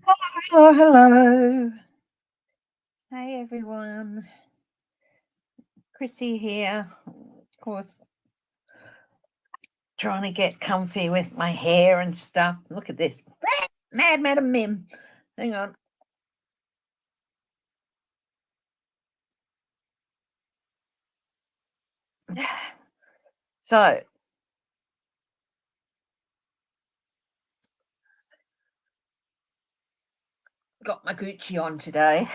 Oh, hello. Hey, everyone. Chrissy here. Of course, trying to get comfy with my hair and stuff. Look at this. Mad Madam Mim. Hang on. So, got my Gucci on today.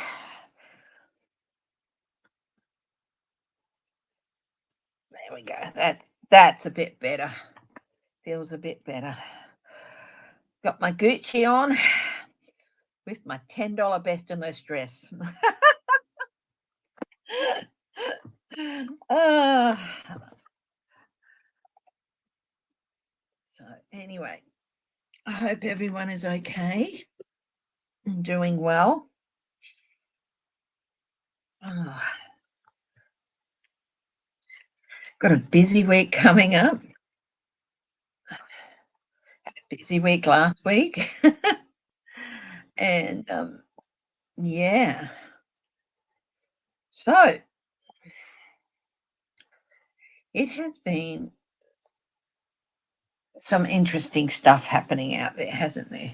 There we go. That's a bit better. Feels a bit better. Got my Gucci on with my $10 best and most dress. uh, so anyway, I hope everyone is okay and doing well. Oh, got a busy week coming up. Busy week last week. And yeah. So it has been some interesting stuff happening out there, hasn't there?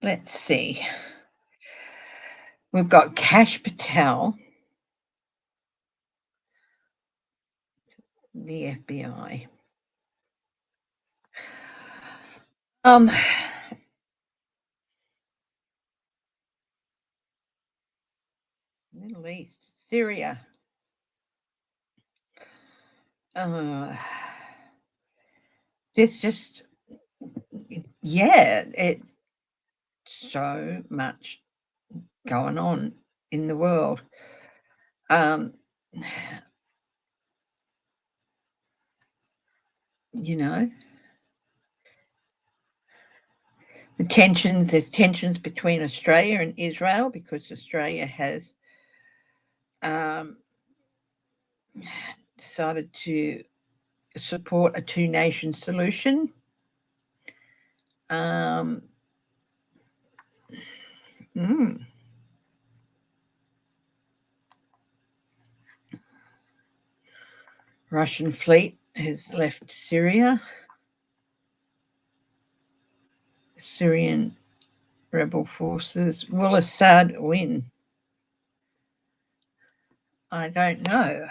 Let's see. We've got Kash Patel, the FBI. Middle East, Syria. It's just, yeah, it's so much going on in the world. You know, there's tensions between Australia and Israel because Australia has decided to support a two-nation solution. Russian fleet has left Syria. Syrian rebel forces. Will Assad win? I don't know.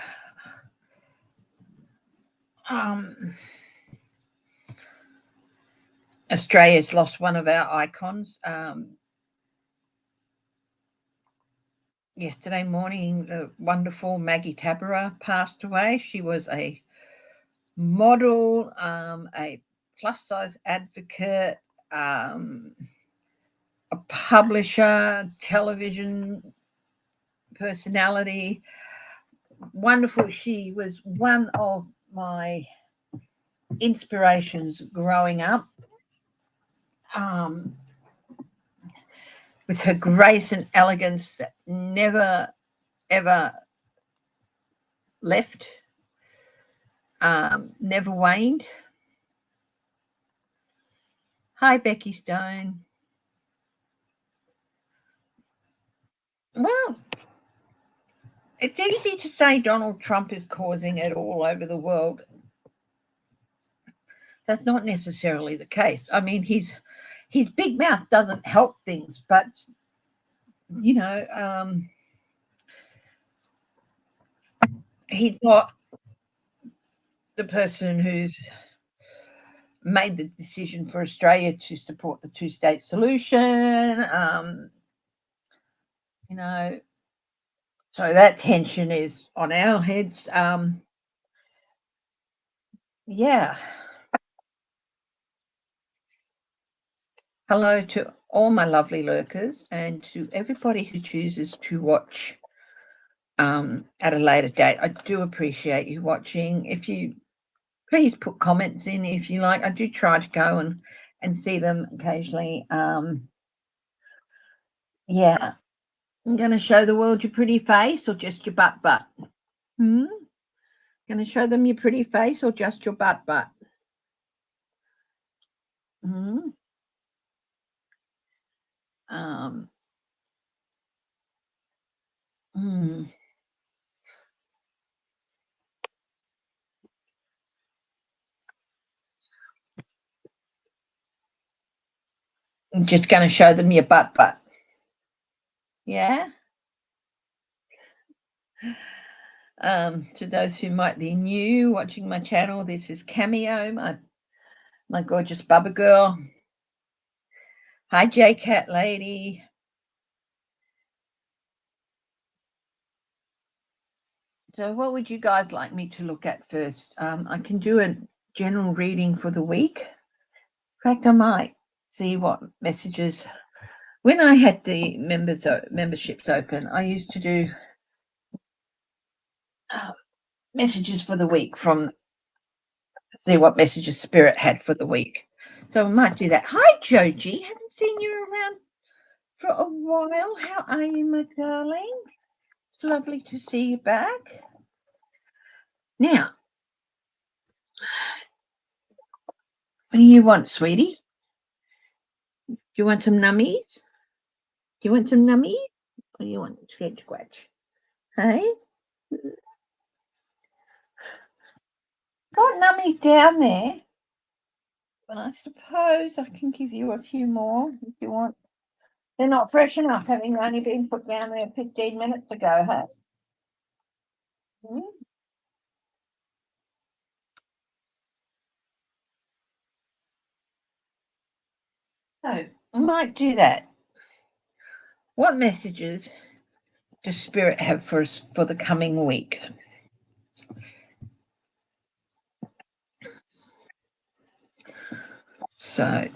Australia's lost one of our icons. Yesterday morning, the wonderful Maggie Tabara passed away. She was a model, a plus-size advocate, a publisher, television personality. Wonderful. She was one of my inspirations growing up. With her grace and elegance that never, ever left, never waned. Hi, Becky Stone. Well, it's easy to say Donald Trump is causing it all over the world. That's not necessarily the case. I mean, his big mouth doesn't help things, but you know, he's not the person who's made the decision for Australia to support the two-state solution. You know, so that tension is on our heads. Yeah. Hello to all my lovely lurkers and to everybody who chooses to watch at a later date. I do appreciate you watching. If you please put comments in if you like. I do try to go and see them occasionally. Yeah. I'm going to show the world your pretty face or just your butt? Going to show them your pretty face or just your butt? Mm. Um, mm. I'm just going to show them your butt. Yeah. To those who might be new watching my channel, this is Cameo, my gorgeous Bubba girl. Hi, J-Cat lady. So what would you guys like me to look at first? I can do a general reading for the week. In fact, I might see what messages. When I had the memberships open, I used to do messages for the week from see what messages Spirit had for the week. So I might do that. Hi, Joji. Haven't seen you around for a while. How are you, my darling? It's lovely to see you back. Now, what do you want, sweetie? Do you want some nummies? Do you want some nummies? Or do you want scratch scratch? Hey? Got nummies down there. But I suppose I can give you a few more if you want. They're not fresh enough, having only been put down there 15 minutes ago, hey? Mm. So I might do that. What messages does Spirit have for us for the coming week? So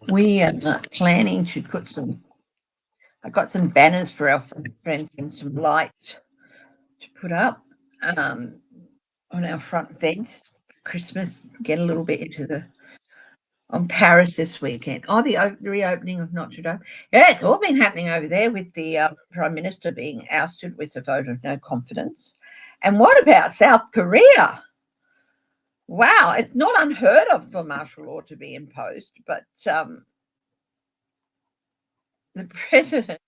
we are planning to put some. I got some banners for our friends and some lights to put up on our front fence for Christmas. Get a little bit into the on Paris this weekend. Oh, the reopening of Notre Dame. Yeah, it's all been happening over there with the Prime Minister being ousted with a vote of no confidence. And what about South Korea? Wow, it's not unheard of for martial law to be imposed, but the president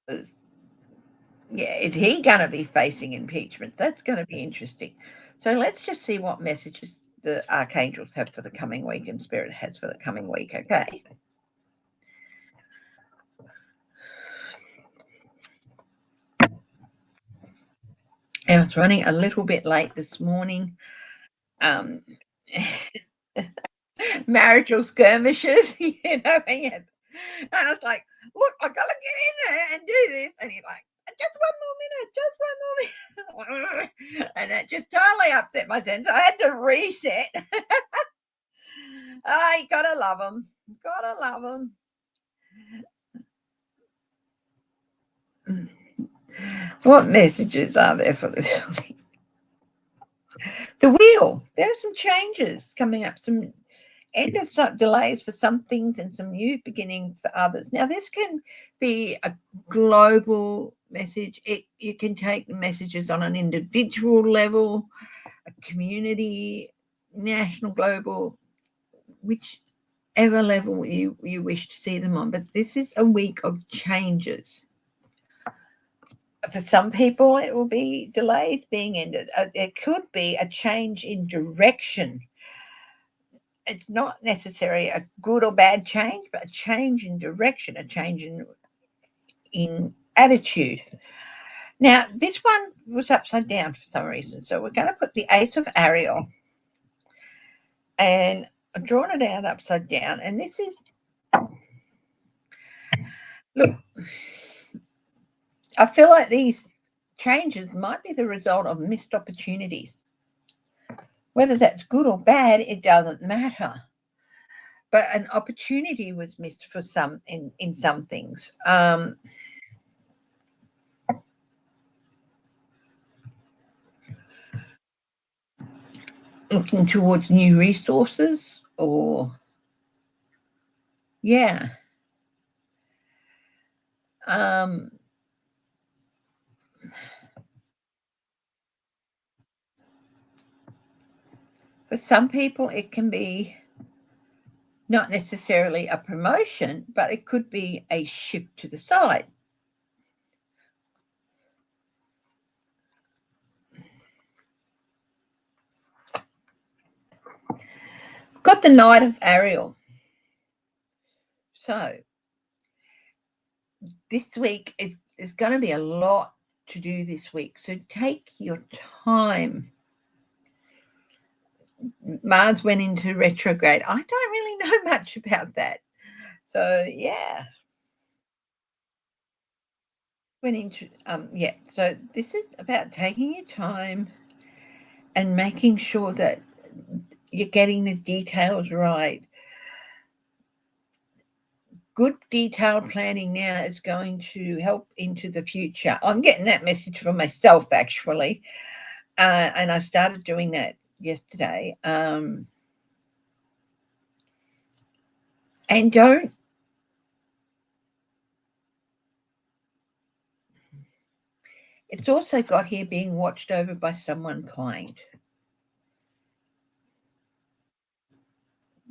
is, yeah, is he going to be facing impeachment? That's going to be interesting. So let's just see what messages the archangels have for the coming week and Spirit has for the coming week, okay? I was running a little bit late this morning. Marital skirmishes, and I was like, look, I gotta get in there and do this. And he's like, just one more minute. And it just totally upset my sense. I had to reset. You gotta love them. Gotta love them. What messages are there for this? The wheel. There are some changes coming up, some end of some delays for some things and some new beginnings for others. Now, this can be a global message. You can take messages on an individual level, a community, national, global, whichever level you wish to see them on. But this is a week of changes. For some people, it will be delays being ended. It could be a change in direction. It's not necessarily a good or bad change, but a change in direction, a change in attitude. Now, this one was upside down for some reason, so we're going to put the Ace of Ariel, and I've drawn it out upside down, and this is, look, I feel like these changes might be the result of missed opportunities. Whether that's good or bad, it doesn't matter. But an opportunity was missed for some in some things. Looking towards new resources or Yeah. Um, for some people, it can be not necessarily a promotion, but it could be a shift to the side. Got the Knight of Ariel. So this week is going to be a lot to do this week. So take your time. Mars went into retrograde. I don't really know much about that. So yeah. Went into yeah. So this is about taking your time and making sure that you're getting the details right. Good detailed planning now is going to help into the future. I'm getting that message for myself actually, and I started doing that yesterday. And don't. It's also got here being watched over by someone kind.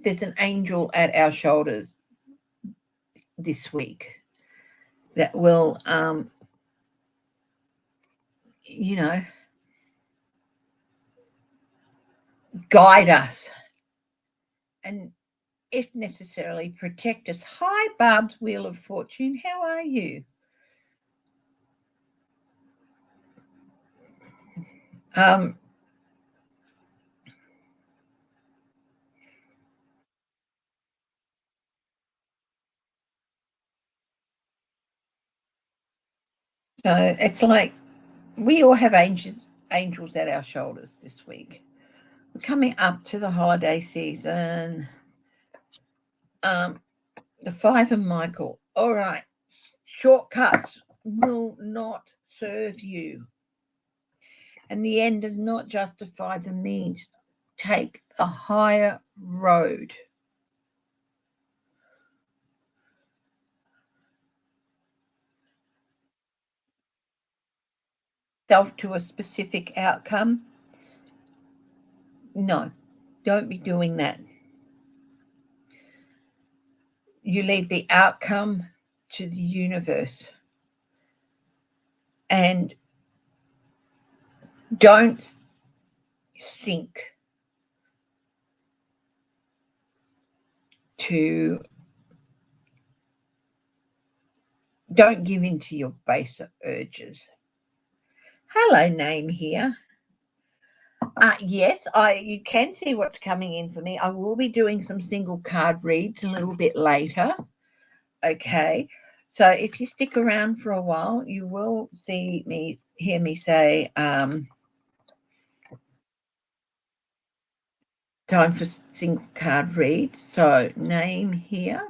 There's an angel at our shoulders this week that will, you know, guide us and, if necessarily, protect us. Hi, Barb's Wheel of Fortune. How are you? Um, so it's like we all have angels at our shoulders this week. We're coming up to the holiday season. The Five of Michael. All right. Shortcuts will not serve you. And the end does not justify the means. Take the higher road. Self to a specific outcome. No, don't be doing that. You leave the outcome to the universe. And don't sink to, don't give in to your basic urges. Hello, name here. Yes, you can see what's coming in for me. I will be doing some single card reads a little bit later. Okay. So if you stick around for a while, you will hear me say, time for single card read. So name here.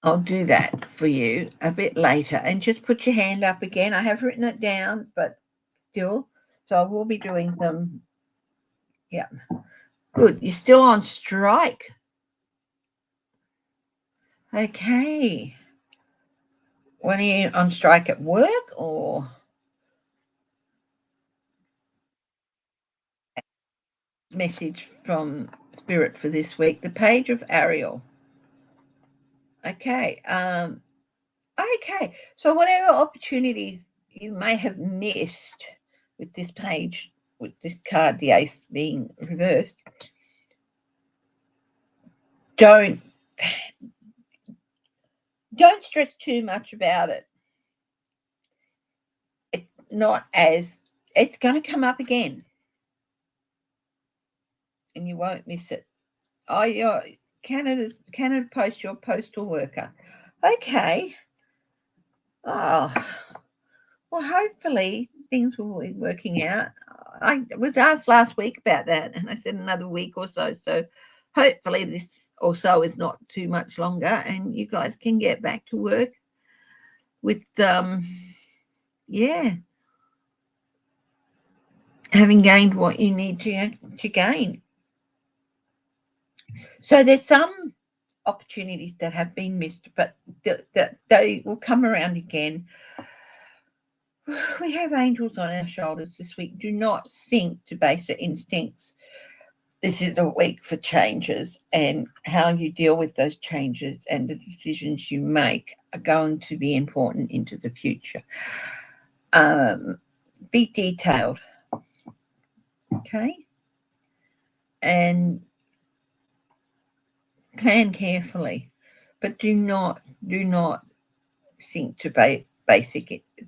I'll do that for you a bit later, and just put your hand up again. I have written it down, but still. So I will be doing them. Yeah. Good. You're still on strike. Okay. When are you on strike at work or? Message from Spirit for this week, the Page of Ariel. Okay. Okay. So whatever opportunities you may have missed with this page, with this card, the ace being reversed, don't stress too much about it. It's not as, it's going to come up again, and you won't miss it. Oh, you're Canada Post, your postal worker. Okay. Oh, well, hopefully things will be working out. I was asked last week about that, and I said another week or so. So hopefully this or so is not too much longer, and you guys can get back to work with yeah, having gained what you need to gain. So there's some opportunities that have been missed, but they will come around again. We have angels on our shoulders this week. Do not think to base your instincts. This is a week for changes, and how you deal with those changes and the decisions you make are going to be important into the future. Be detailed, okay? And plan carefully, but do not think to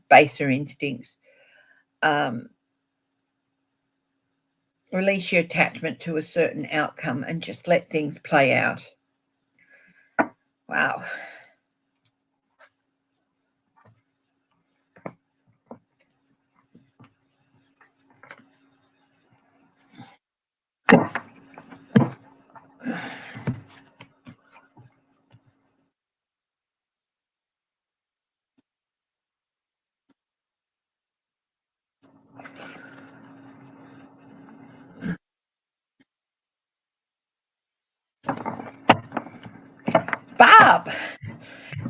baser instincts. Release your attachment to a certain outcome and just let things play out. Wow. Bob,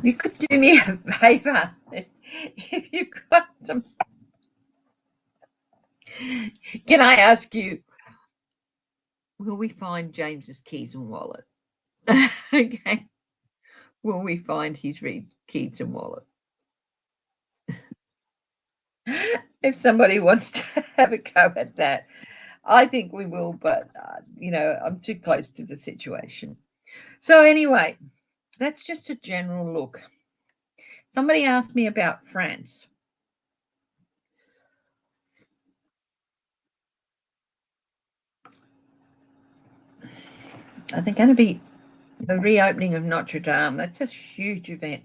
you could do me a favor if you got some. Can I ask you, will we find James's keys and wallet? Okay. Will we find his keys and wallet? If somebody wants to have a go at that, I think we will, but I'm too close to the situation. So anyway, that's just a general look. Somebody asked me about France. I think going to be the reopening of Notre Dame. That's a huge event.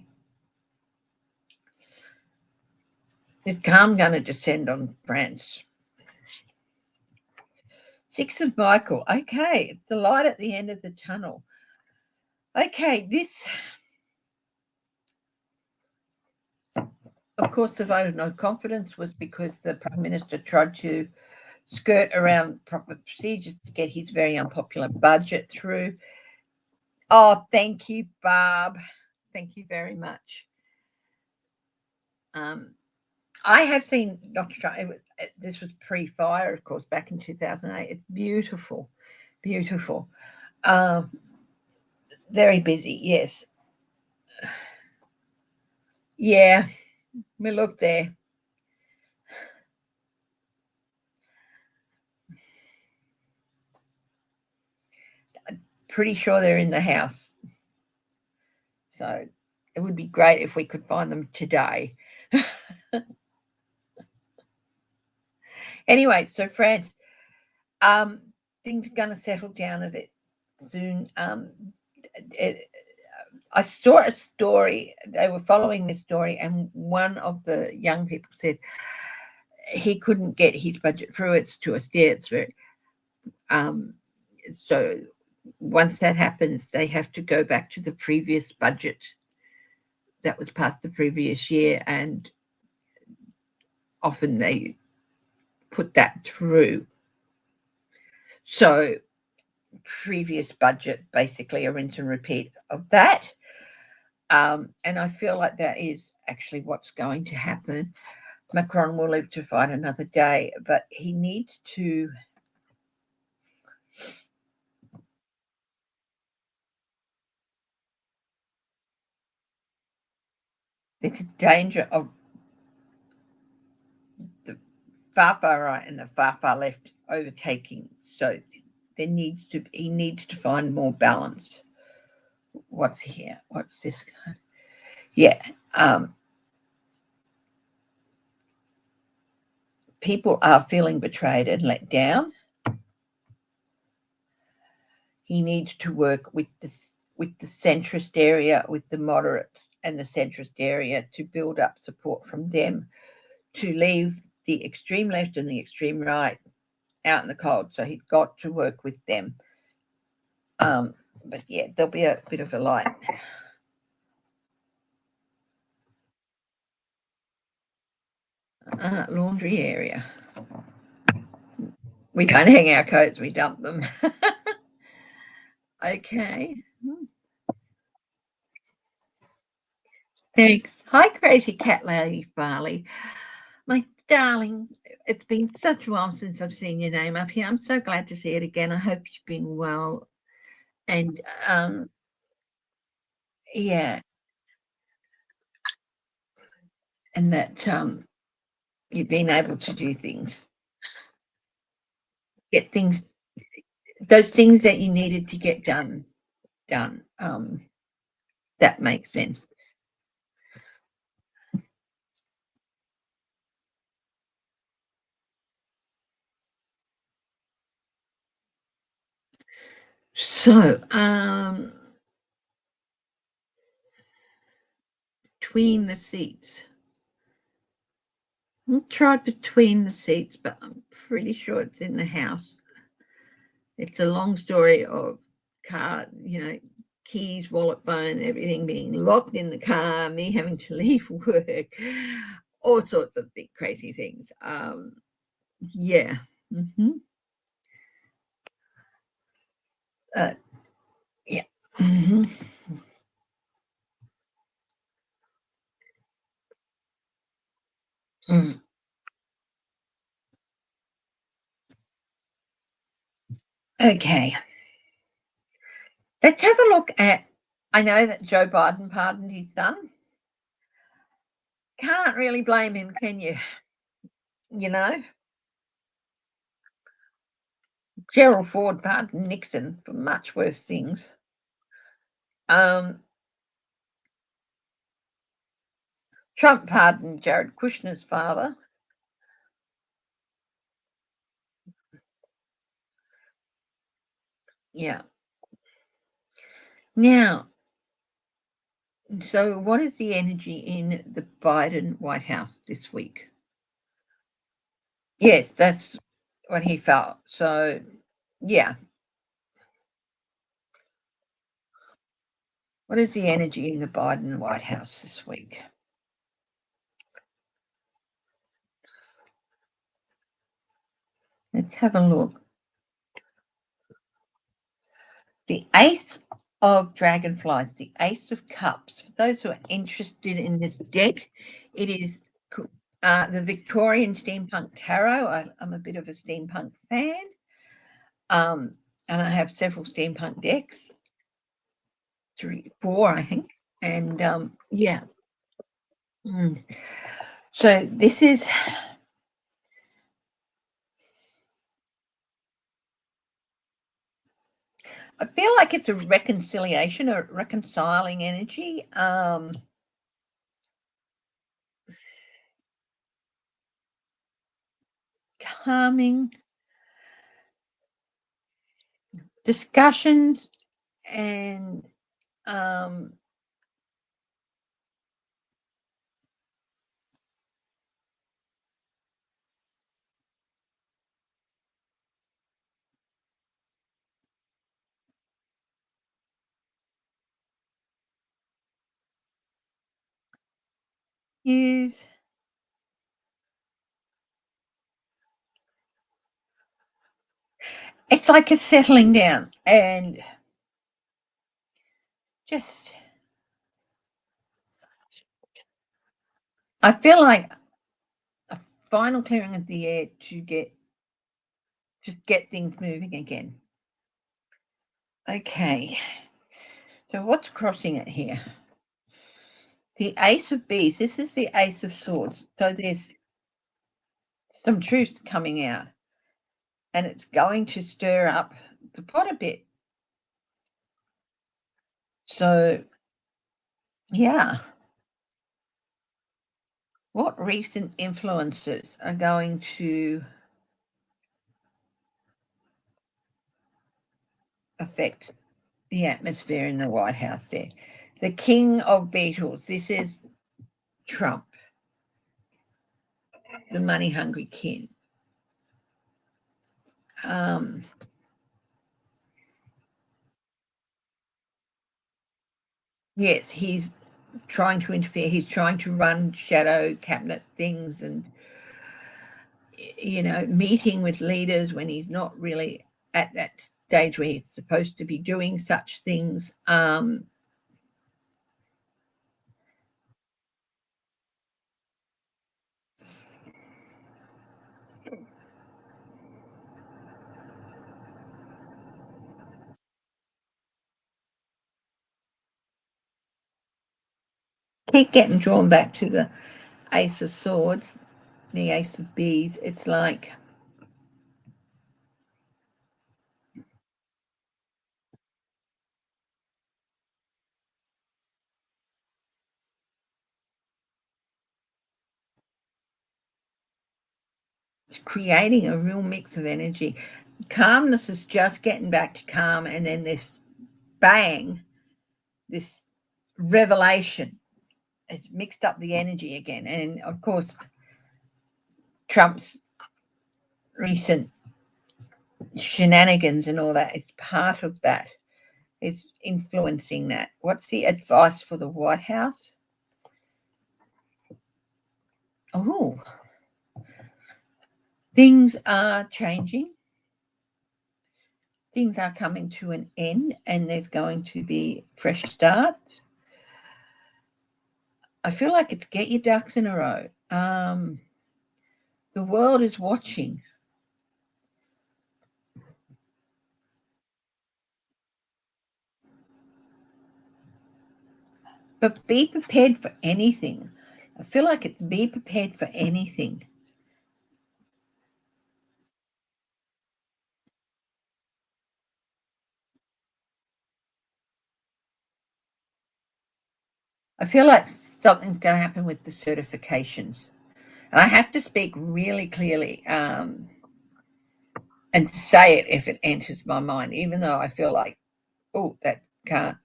Is calm going to descend on France? Six of Michael. Okay, it's the light at the end of the tunnel. Okay, this, of course, the vote of no confidence was because the Prime Minister tried to skirt around proper procedures to get his very unpopular budget through. Oh, thank you, Barb. Thank you very much. I have seen Dr. Trump. This was pre-fire, of course, back in 2008. It's beautiful, beautiful. Very busy, yes. Yeah, we look there. Pretty sure they're in the house. So it would be great if we could find them today. Anyway, so France, things are going to settle down a bit soon. I saw a story. They were following this story, and one of the young people said he couldn't get his budget through. It's too austere. It's very, so once that happens, they have to go back to the previous budget that was passed the previous year, and often they put that through. So previous budget, basically a rinse and repeat of that. And I feel like that is actually what's going to happen. Macron will live to fight another day, but he needs to there's a danger of the far right and the far left overtaking. So he needs to find more balance. What's here? What's this? Yeah. People are feeling betrayed and let down. He needs to work with the centrist area, with the moderates and the centrist area, to build up support from them, to leave the extreme left and the extreme right out in the cold. So he's got to work with them. But yeah, there'll be a bit of a light. Laundry area. We don't hang our coats, we dump them. Okay. Thanks. Hi, Crazy Cat Lady Farley. My darling, it's been such a while since I've seen your name up here. I'm so glad to see it again. I hope you've been well. And yeah, and that you've been able to do things, get things, those things that you needed to get done. That makes sense. So, between the seats. I tried between the seats, but I'm pretty sure it's in the house. It's a long story of car, keys, wallet, phone, everything being locked in the car, me having to leave work, all sorts of crazy things. Yeah. hmm Uh, yeah. hmm Mm. Okay. Let's have a look at. I know that Joe Biden pardoned his son. Can't really blame him, can you? You know, Gerald Ford pardoned Nixon for much worse things. Um, Trump pardoned Jared Kushner's father. Yeah. Now, so what is the energy in the Biden White House this week? Yes, that's what he felt. So, yeah. What is the energy in the Biden White House this week? Let's have a look. The Ace of Dragonflies, the Ace of Cups. For those who are interested in this deck, it is the Victorian Steampunk Tarot. I'm a bit of a steampunk fan. And I have several steampunk decks, 3, 4, I think. And yeah. Mm. So this is, I feel like it's a reconciliation, a reconciling energy. Calming discussions and use. It's like a settling down and just, I feel like a final clearing of the air to get things moving again. Okay. So what's crossing it here? The Ace of Bees. This is the Ace of Swords. So there's some truths coming out, and it's going to stir up the pot a bit. So, yeah. What recent influences are going to affect the atmosphere in the White House there? The King of Beetles. This is Trump, the money hungry king. Um, yes, he's trying to interfere. He's trying to run shadow cabinet things and, meeting with leaders when he's not really at that stage where he's supposed to be doing such things. Keep getting drawn back to the Ace of Swords, the Ace of Bees. It's like creating a real mix of energy. Calmness is just getting back to calm, and then this bang, this revelation has mixed up the energy again. And of course, Trump's recent shenanigans and all that is part of that. It's influencing that. What's the advice for the White House? Oh, things are changing. Things are coming to an end, and there's going to be fresh starts. I feel like it's get your ducks in a row. The world is watching. But be prepared for anything. I feel like it's be prepared for anything. I feel like something's going to happen with the certifications. And I have to speak really clearly and say it if it enters my mind, even though I feel like, oh, that can't,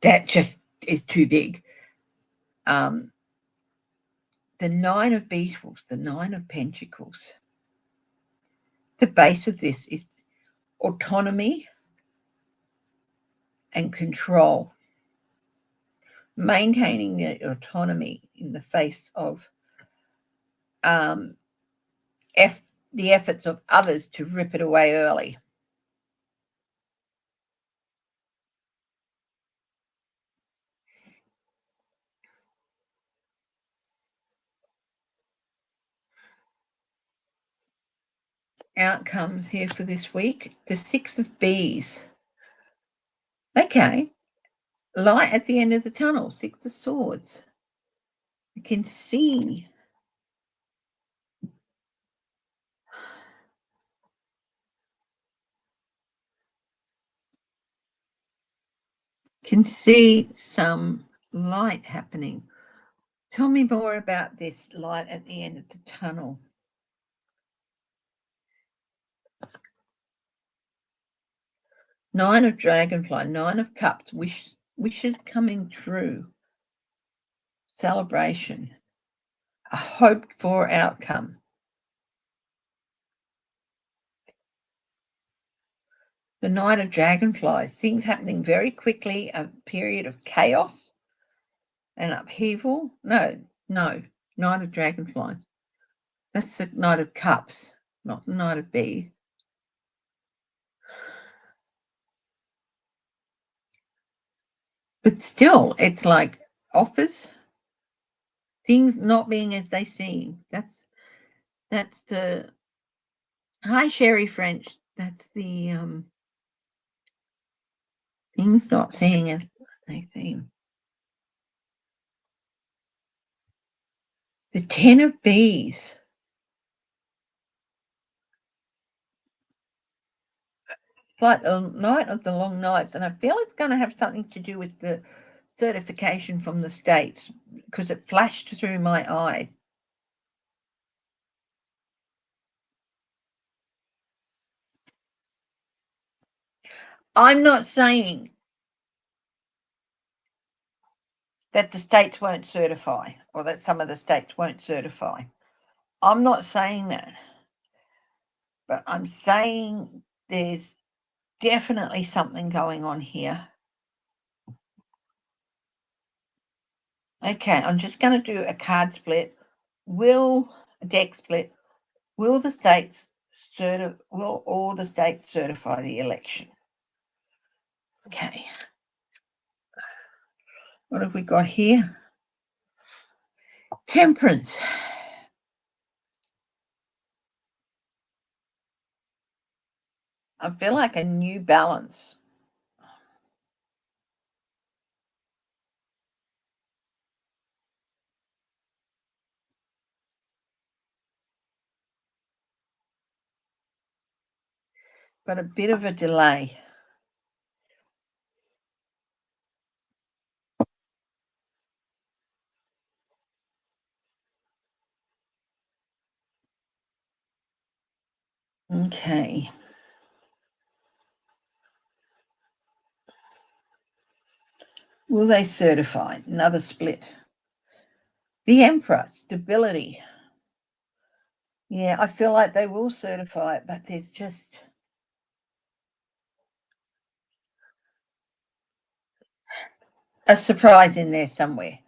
that just is too big. The Nine of Beetles, the Nine of Pentacles. The base of this is autonomy and control. Maintaining the autonomy in the face of the efforts of others to rip it away early. Outcomes here for this week. The Six of Bees. Okay. Light at the end of the tunnel. Six of Swords. You can see some light happening. Tell me more about this light at the end of the tunnel. Nine of Dragonfly, Nine of Cups, wishes coming true. Celebration. A hoped for outcome. The Nine of Dragonflies, things happening very quickly, a period of chaos and upheaval. No, Nine of Dragonflies. That's the Knight of Cups, not the Knight of Bees. But still, it's like offers, things not being as they seem. That's the hi Sherry French. That's the things not seeing as they seem. The Ten of Bees. Like the Night of the Long Nights, and I feel it's going to have something to do with the certification from the States because it flashed through my eyes. I'm not saying that the states won't certify or that some of the states won't certify. I'm not saying that. But I'm saying there's definitely something going on here. Okay, I'm just going to do a card split. A deck split. Will the states will all the states certify the election? Okay. What have we got here? Temperance. I feel like a new balance. But a bit of a delay. Okay. Will they certify? Another split. The Emperor, stability. Yeah, I feel like they will certify it, but there's just a surprise in there somewhere.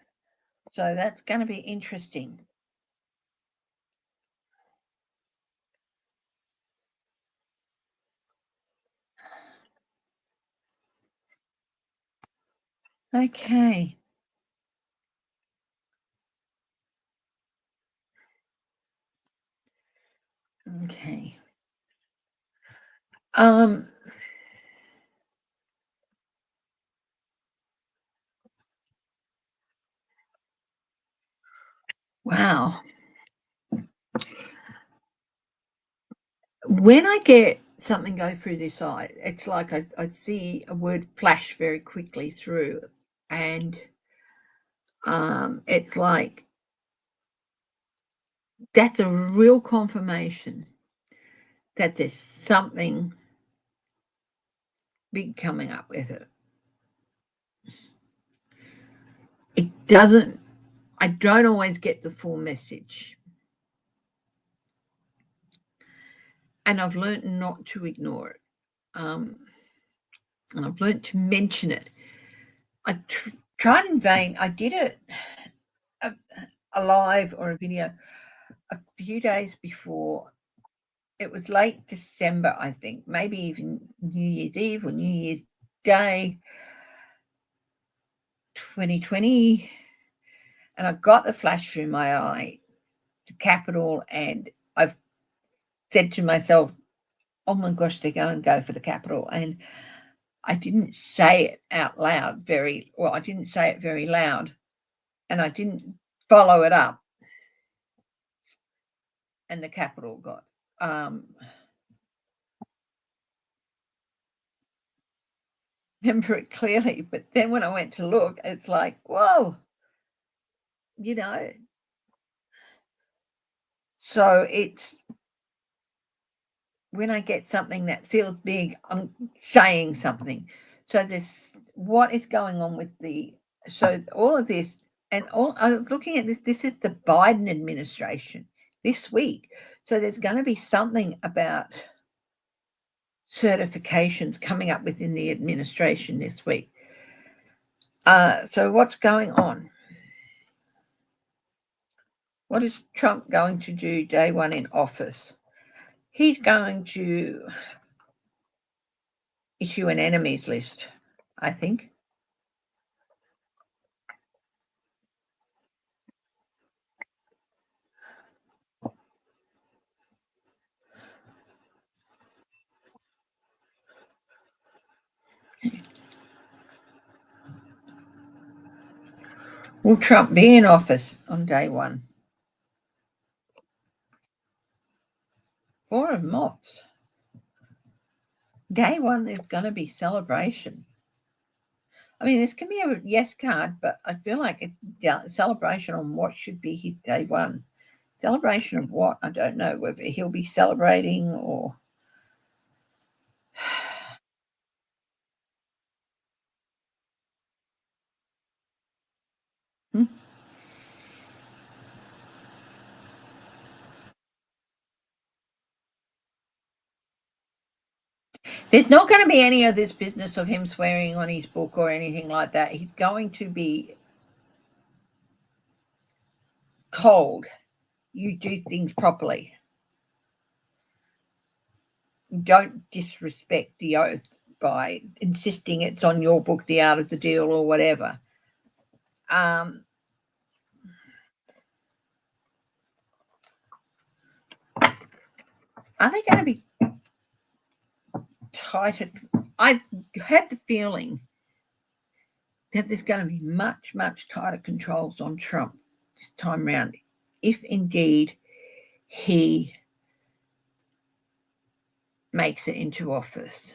So that's going to be interesting. Okay. Okay. Um, wow. When I get something go through this eye, it's like I see a word flash very quickly through, and it's like that's a real confirmation that there's something big coming up with it. It doesn't, I don't always get the full message. And I've learned not to ignore it. And I've learned to mention it. I tried in vain. I did a live or a video a few days before. It was late December, I think, maybe even New Year's Eve or New Year's Day 2020. And I got the flash through my eye to Capital, and I've said to myself, oh my gosh, they're going to go for the Capital. And I didn't say it out loud very well. I didn't say it very loud, and I didn't follow it up. And the Capital got remember it clearly. But then when I went to look, it's like, whoa, you know. So it's when I get something that feels big, I'm saying something. So this, what is going on with so all of this, and all I'm looking at this. This is the Biden administration this week. So there's going to be something about certifications coming up within the administration this week. So what's going on? What is Trump going to do day one in office? He's going to issue an enemies list, I think. Will Trump be in office on day one? Four of Moths. Day one is going to be celebration. I mean, this can be a yes card, but I feel like it's celebration on what should be his day one. Celebration of what? I don't know whether he'll be celebrating or. Hmm? There's not going to be any of this business of him swearing on his book or anything like that. He's going to be told you do things properly. don't disrespect the oath by insisting it's on your book, The Art of the Deal, or whatever. Are they going to be tighter? I've had the feeling that there's going to be much, much tighter controls on Trump this time round, if indeed he makes it into office.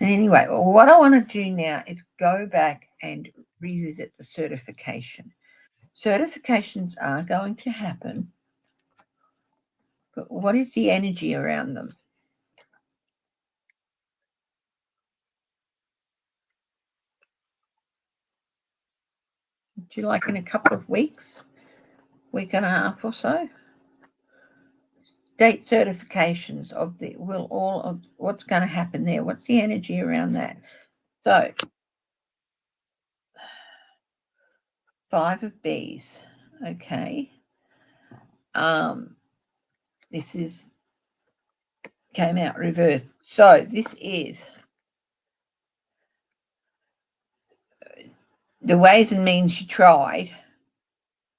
Anyway, what I want to do now is go back and revisit the certification. Certifications are going to happen, but what is the energy around them? Do you like in a couple of weeks, week and a half or so? State certifications of the all of what's going to happen there. What's the energy around that? So 5 of Bs. Okay. This is came out reversed. So this is the ways and means you tried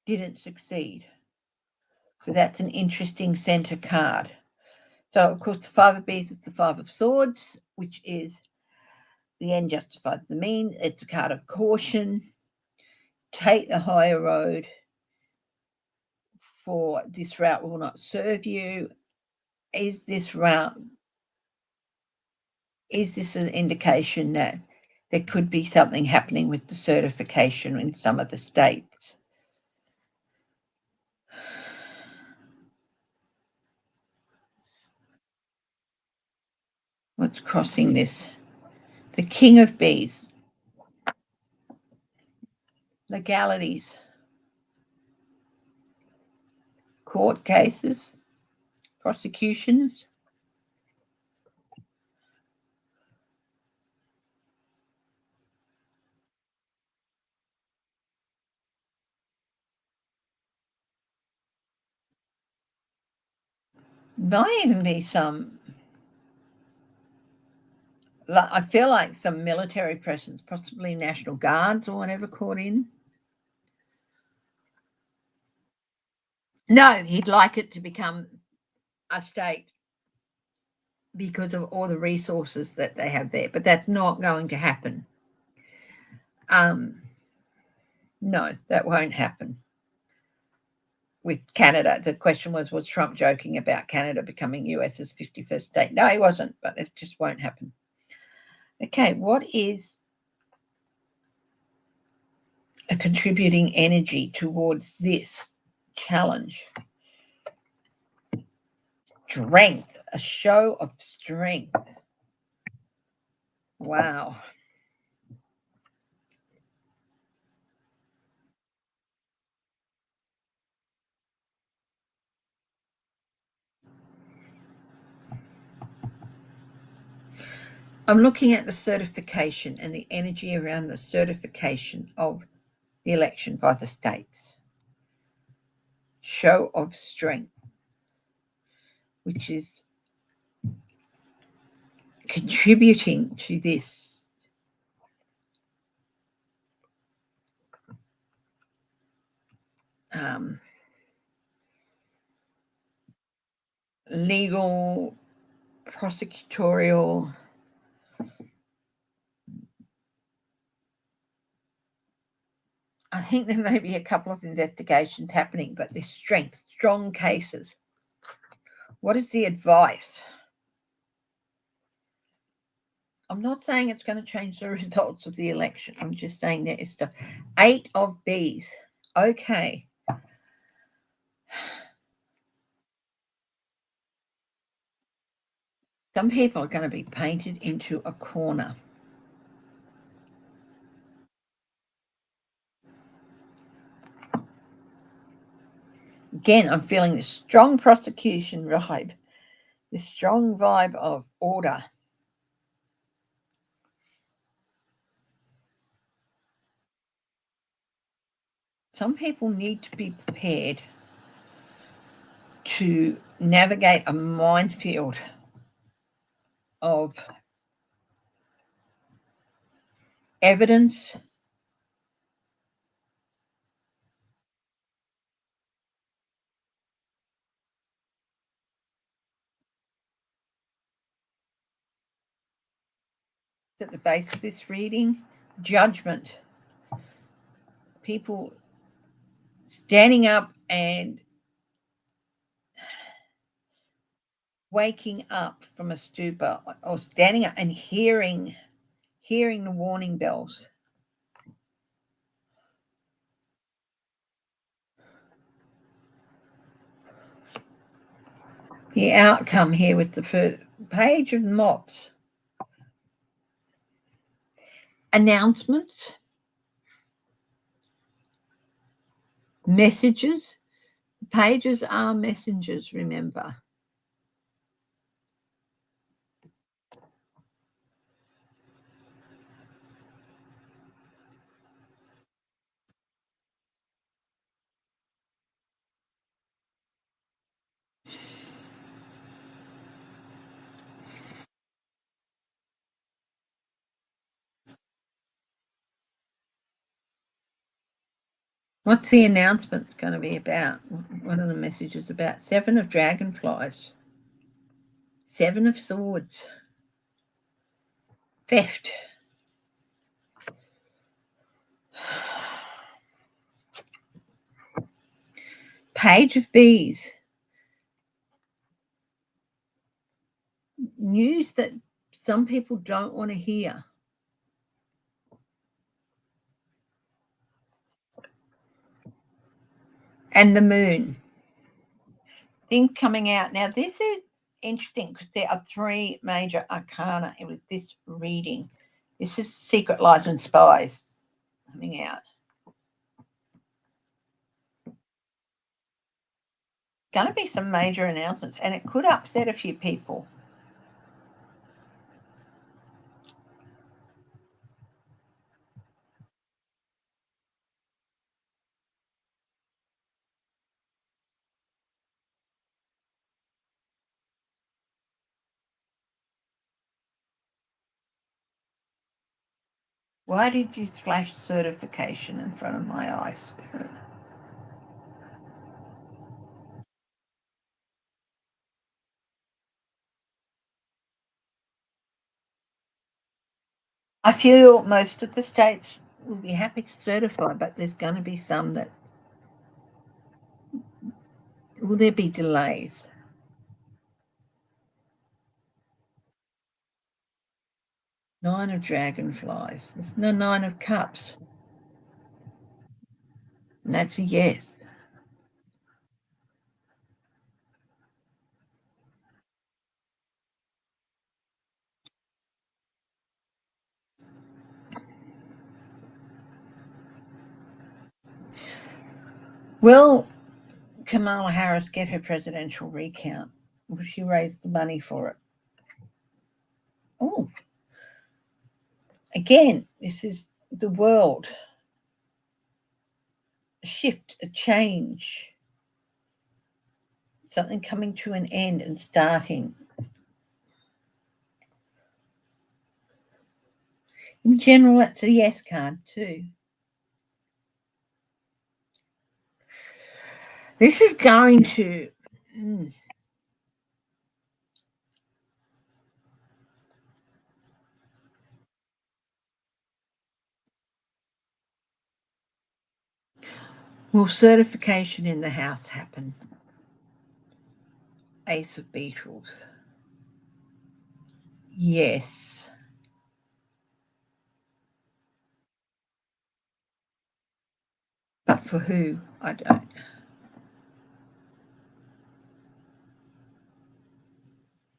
didn't succeed. So that's an interesting center card. So of course the 5 of Bs is the 5 of Swords, which is the end justifies the mean. It's a card of caution. Take the higher road, for this route will not serve you. Is this an indication that there could be something happening with the certification in some of the states? What's crossing this? The King of Bees. Legalities. Court cases. Prosecutions. Might even be some, I feel like some military presence, possibly National Guards or whatever, caught in. No, he'd like it to become a state because of all the resources that they have there, but that's not going to happen. No, that won't happen with Canada. The question was Trump joking about Canada becoming US's 51st state? No, he wasn't, but it just won't happen. Okay, what is a contributing energy towards this challenge? Strength, a show of strength. Wow. I'm looking at the certification and the energy around the certification of the election by the states. Show of strength, which is contributing to this. Legal, prosecutorial, I think there may be a couple of investigations happening, but there's strength, strong cases. What is the advice? I'm not saying it's going to change the results of the election. I'm just saying there is the 8 of Bs. Okay. Some people are going to be painted into a corner. Again, I'm feeling this strong prosecution vibe, this strong vibe of order. Some people need to be prepared to navigate a minefield of evidence, at the base of this reading, judgment, people standing up and waking up from a stupor, or standing up and hearing the warning bells. The outcome here with the first page of mops. Announcements, messages. Pages are messengers, remember. What's the announcement going to be about? What are the messages about? 7 of dragonflies. 7 of swords. Theft. Page of bees. News that some people don't want to hear. And the moon. Thing coming out. Now, this is interesting because there are 3 major arcana with this reading. This is Secret Lies and Spies coming out. Going to be some major announcements, and it could upset a few people. Why did you flash certification in front of my eyes? I feel most of the states will be happy to certify, but there's going to be some that will there be delays? 9 of dragonflies. There's no 9 of cups. And that's a yes. Will Kamala Harris get her presidential recount? Will she raise the money for it? Oh, again, this is the world. A shift, a change, something coming to an end and starting. In general, that's a yes card too. This is going to will certification in the house happen? Ace of Beetles. Yes. But for who? I don't.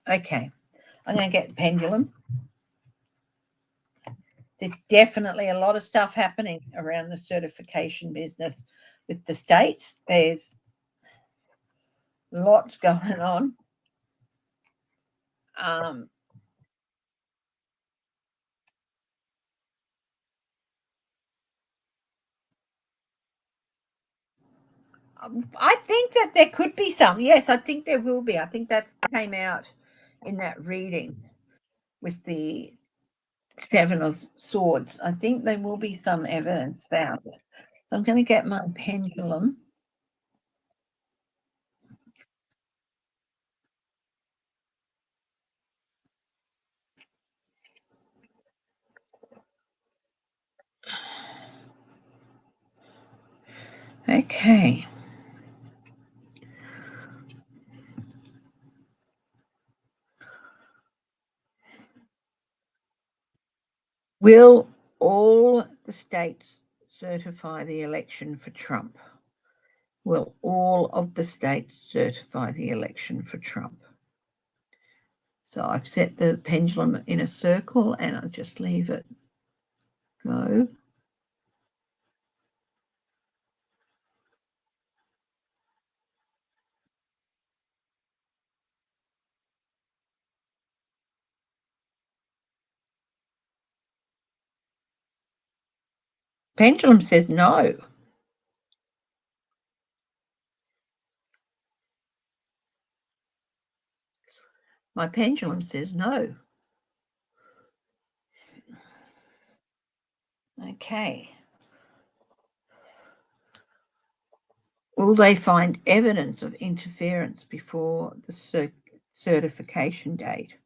Okay. I'm going to get the pendulum. There's definitely a lot of stuff happening around the certification business with the states. There's lots going on. I think that there could be some. Yes, I think there will be. I think that came out in that reading with the Seven of Swords. I think there will be some evidence found. So I'm going to get my pendulum. Okay. Will all the states certify the election for Trump? Will all of the states certify the election for Trump? So I've set the pendulum in a circle and I'll just leave it go. Pendulum says no. My pendulum says no. Okay. Will they find evidence of interference before the certification date?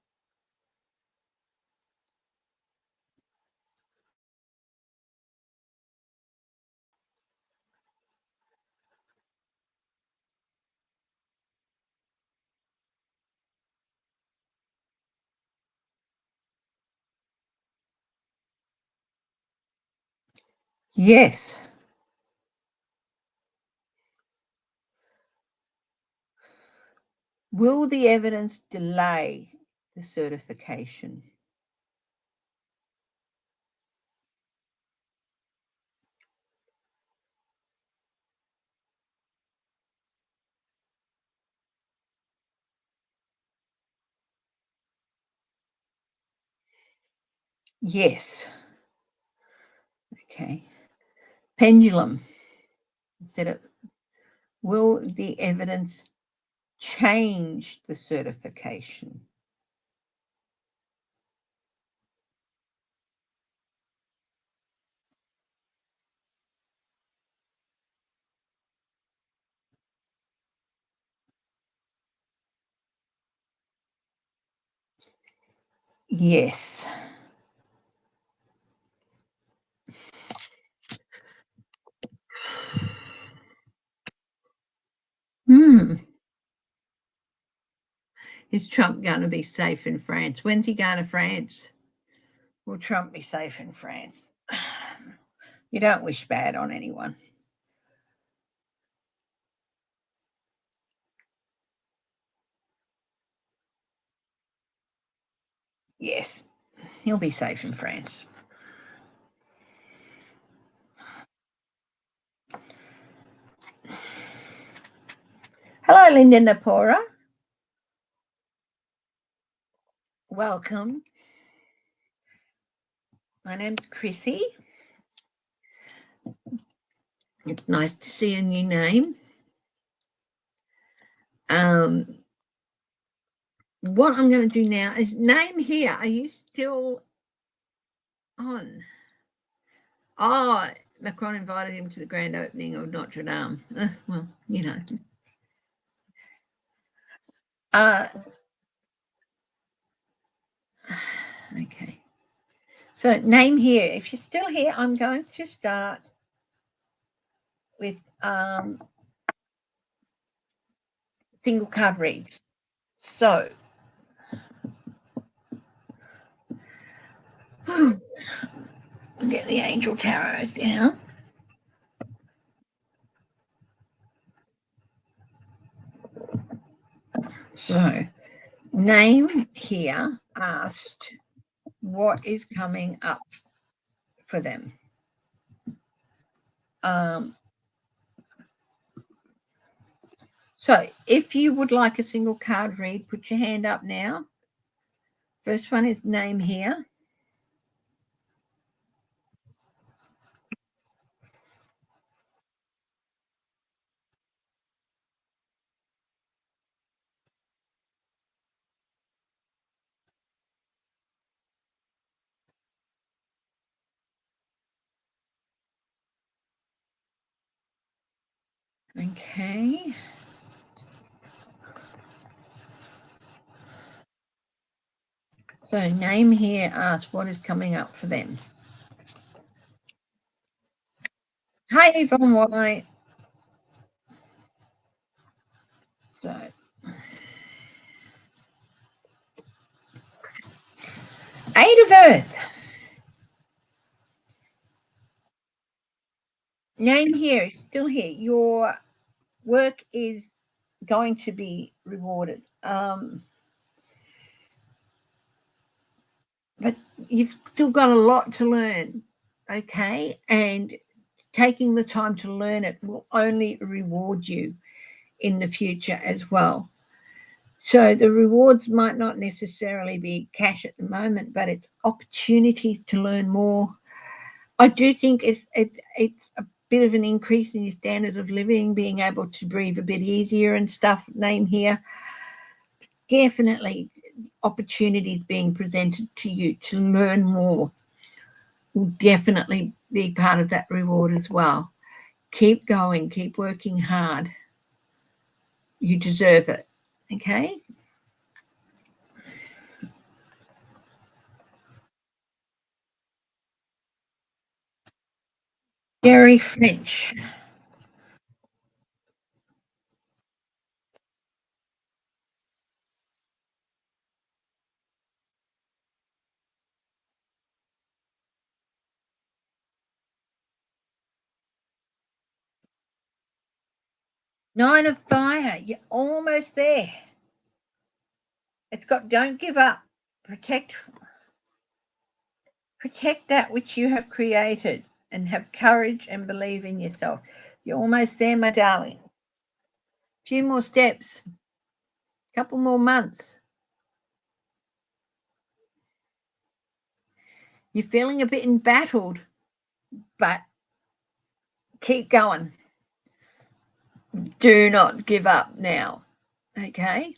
Yes. Will the evidence delay the certification? Yes. Okay. Pendulum said it. Will the evidence change the certification? Yes. Is Trump going to be safe in France? When's he going to France? Will Trump be safe in France? You don't wish bad on anyone. Yes, he'll be safe in France. Hello, Linda Napora. Welcome. My name's Chrissy. It's nice to see a new name. What I'm going to do now is name here. Are you still on? Oh, Macron invited him to the grand opening of Notre Dame. Well, you know. Okay. So name here. If you're still here, I'm going to start with single card reads. So I'll get the angel tarots down. So name here asked what is coming up for them. So if you would like a single card read, put your hand up now. First one is name here. Okay. So name here asks what is coming up for them. Hi, Yvonne White. So, Eight of Earth. Name here is still here. Your work is going to be rewarded. But you've still got a lot to learn, okay? And taking the time to learn it will only reward you in the future as well. So the rewards might not necessarily be cash at the moment, but it's opportunities to learn more. I do think it's a bit of an increase in your standard of living, being able to breathe a bit easier and stuff. Name here. Definitely opportunities being presented to you to learn more will definitely be part of that reward as well. Keep going, keep working hard. You deserve it. Okay. Gary French. Nine of Fire. You're almost there. It's got don't give up. Protect that which you have created and have courage and believe in yourself. You're almost there, my darling. A few more steps. A couple more months. You're feeling a bit embattled, but keep going. Do not give up now. Okay?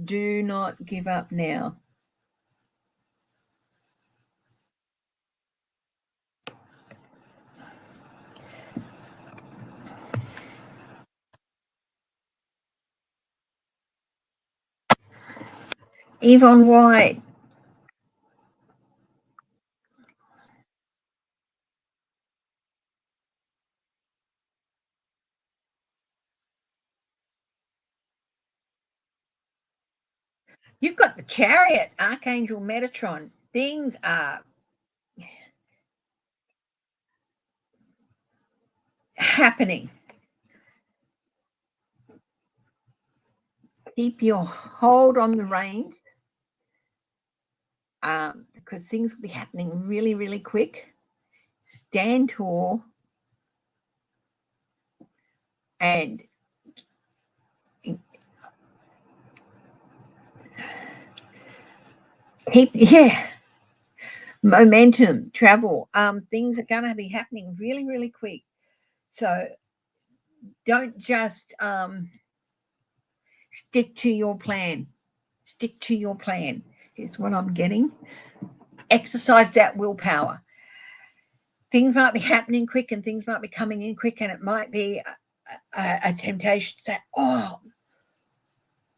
Do not give up now. Yvonne White. You've got the Chariot, Archangel Metatron. Things are happening. Keep your hold on the reins because things will be happening really, really quick. Stand tall and keep, momentum, travel. Things are going to be happening really, really quick. So don't just stick to your plan. Stick to your plan is what I'm getting. Exercise that willpower. Things might be happening quick and things might be coming in quick, and it might be a temptation to say, oh,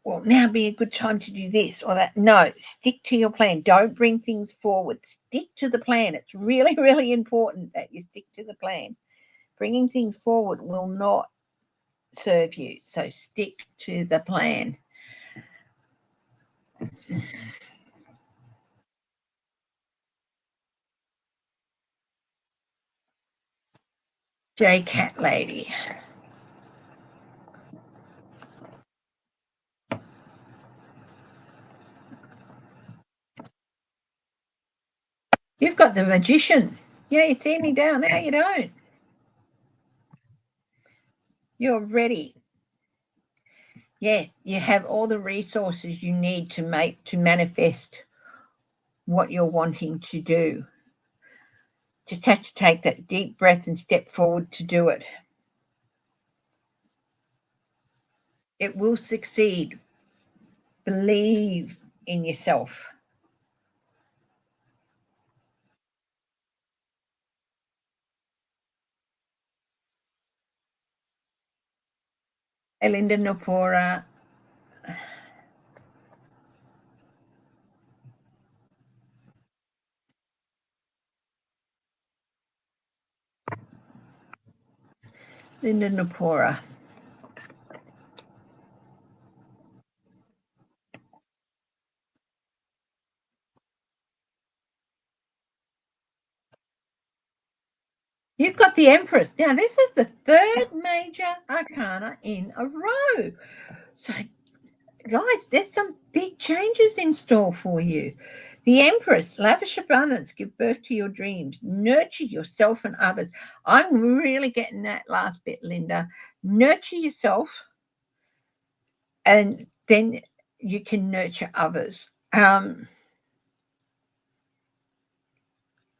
well, now be a good time to do this or that. No, stick to your plan. Don't bring things forward. Stick to the plan. It's really, really important that you stick to the plan. Bringing things forward will not serve you. So stick to the plan. J Cat Lady. You've got the Magician. Yeah, you see me down there. You don't. You're ready. Yeah, you have all the resources you need to manifest what you're wanting to do. Just have to take that deep breath and step forward to do it. It will succeed. Believe in yourself. Elinda Nupora. Linda Nupora. You've got the Empress. Now, this is the third major arcana in a row. So, guys, there's some big changes in store for you. The Empress, lavish abundance, give birth to your dreams, nurture yourself and others. I'm really getting that last bit, Linda. Nurture yourself, and then you can nurture others.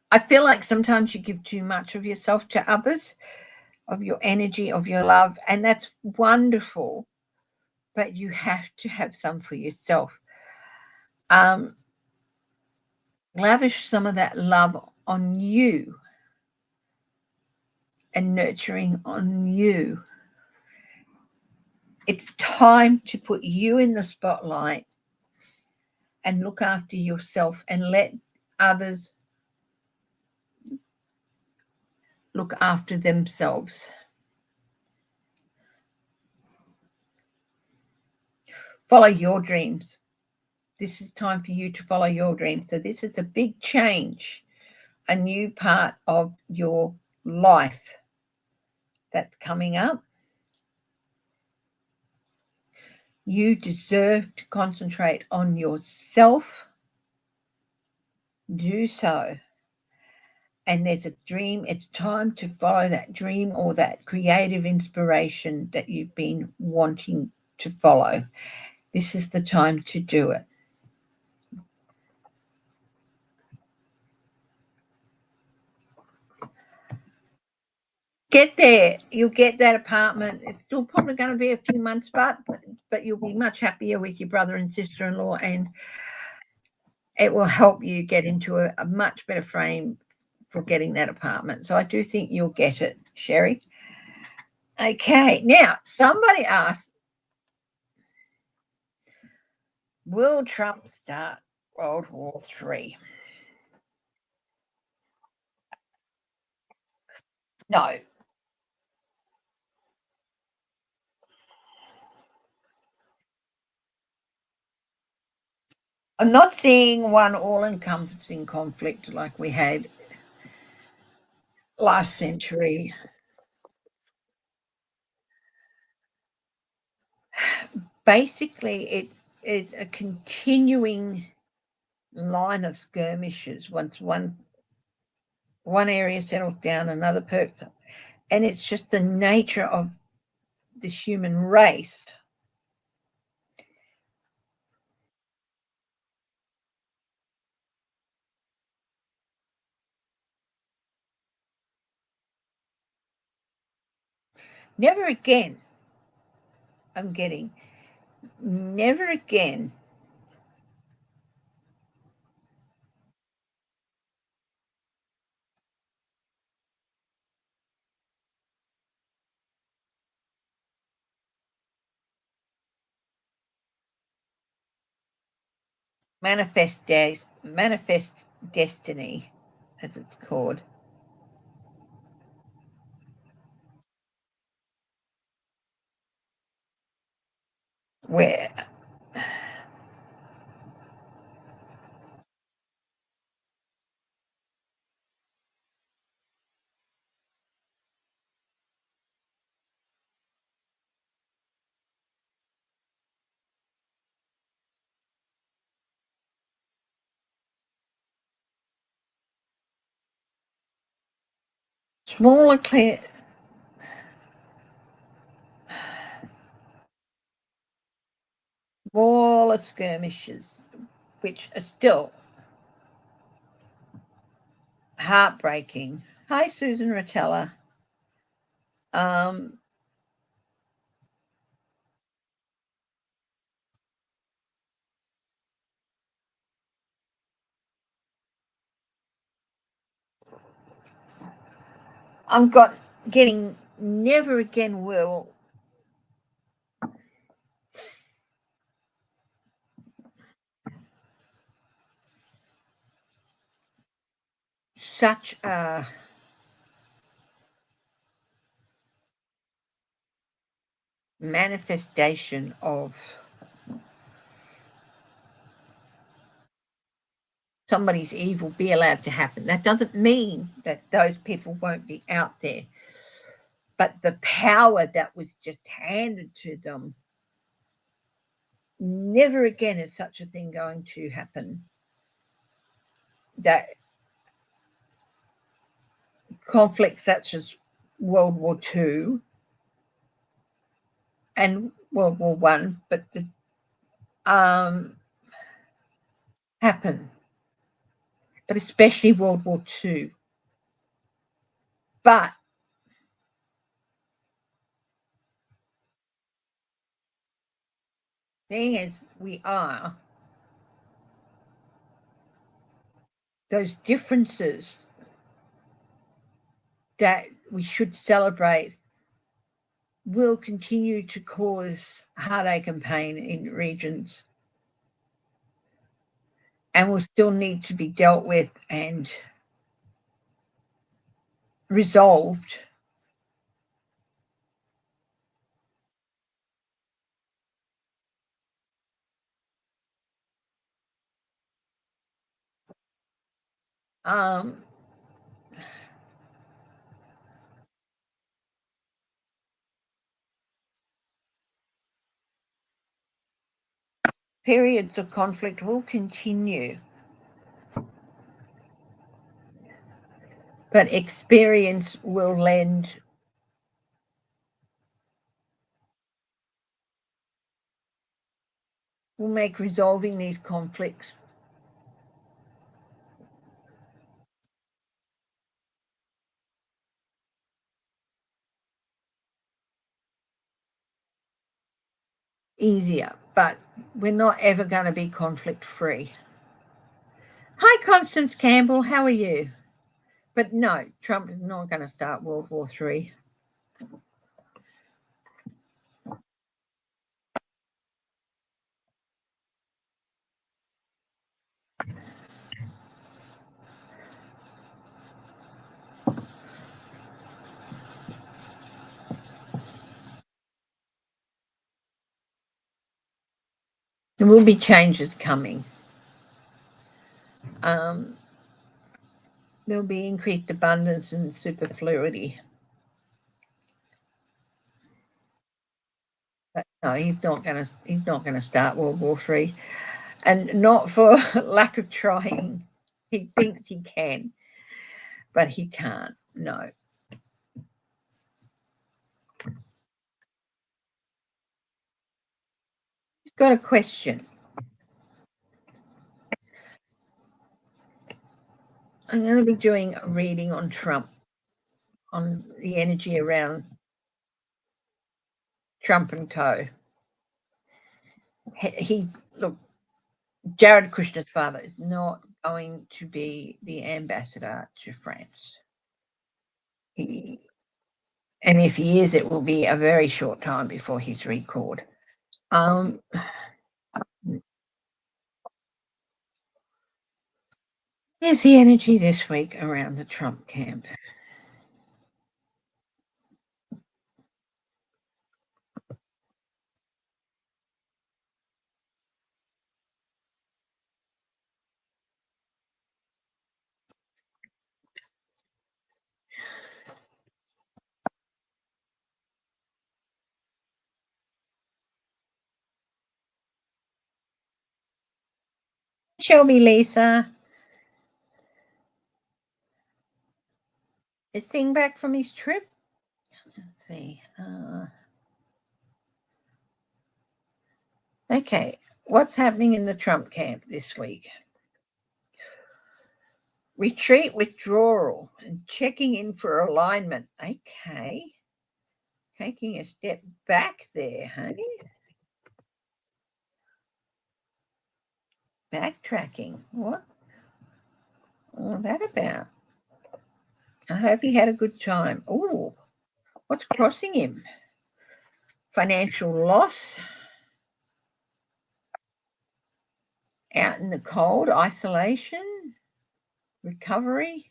I feel like sometimes you give too much of yourself to others, of your energy, of your love, and that's wonderful, but you have to have some for yourself. Lavish some of that love on you and nurturing on you. It's time to put you in the spotlight and look after yourself and let others look after themselves. Follow your dreams. This is time for you to follow your dreams. So this is a big change, a new part of your life that's coming up. You deserve to concentrate on yourself. Do so. And there's a dream. It's time to follow that dream or that creative inspiration that you've been wanting to follow. This is the time to do it. Get there. You'll get that apartment. It's still probably going to be a few months, but you'll be much happier with your brother and sister-in-law, and it will help you get into a much better frame for getting that apartment. So I do think you'll get it, Sherry. Okay, now somebody asked, will Trump start World War III? No. I'm not seeing one all-encompassing conflict like we had last century. Basically, it's a continuing line of skirmishes. Once one area settles down, another perks up. And it's just the nature of the human race. Never again, I'm getting, never again. Manifest destiny, as it's called. Where smaller clear smaller skirmishes, which are still heartbreaking. Hi, Susan Rotella. Um, I'm getting never again will such a manifestation of somebody's evil be allowed to happen. That doesn't mean that those people won't be out there, but the power that was just handed to them, never again is such a thing going to happen. That conflicts such as World War II and World War One, but happen, but especially World War II. But being as we are, those differences that we should celebrate will continue to cause heartache and pain in regions and will still need to be dealt with and resolved. Um, Periods of conflict will continue, but experience will make resolving these conflicts easier, but we're not ever going to be conflict free. Hi, Constance Campbell, how are you? But no, Trump is not going to start World War III. There will be changes coming. There'll be increased abundance and superfluity. But no, he's not going to start World War III, and not for lack of trying. He thinks he can, but he can't. No. He's got a question. I'm going to be doing a reading on Trump, on the energy around Trump and co. Look, Jared Kushner's father is not going to be the ambassador to France. And if he is, it will be a very short time before he's recalled. Here's the energy this week around the Trump camp. Shelby, Lisa. Is Thing back from his trip? Let's see. Okay, what's happening in the Trump camp this week? Retreat, withdrawal, and checking in for alignment. Okay. Taking a step back there, honey. Backtracking. What? All that about? I hope he had a good time. Oh, what's crossing him? Financial loss. Out in the cold, isolation, recovery.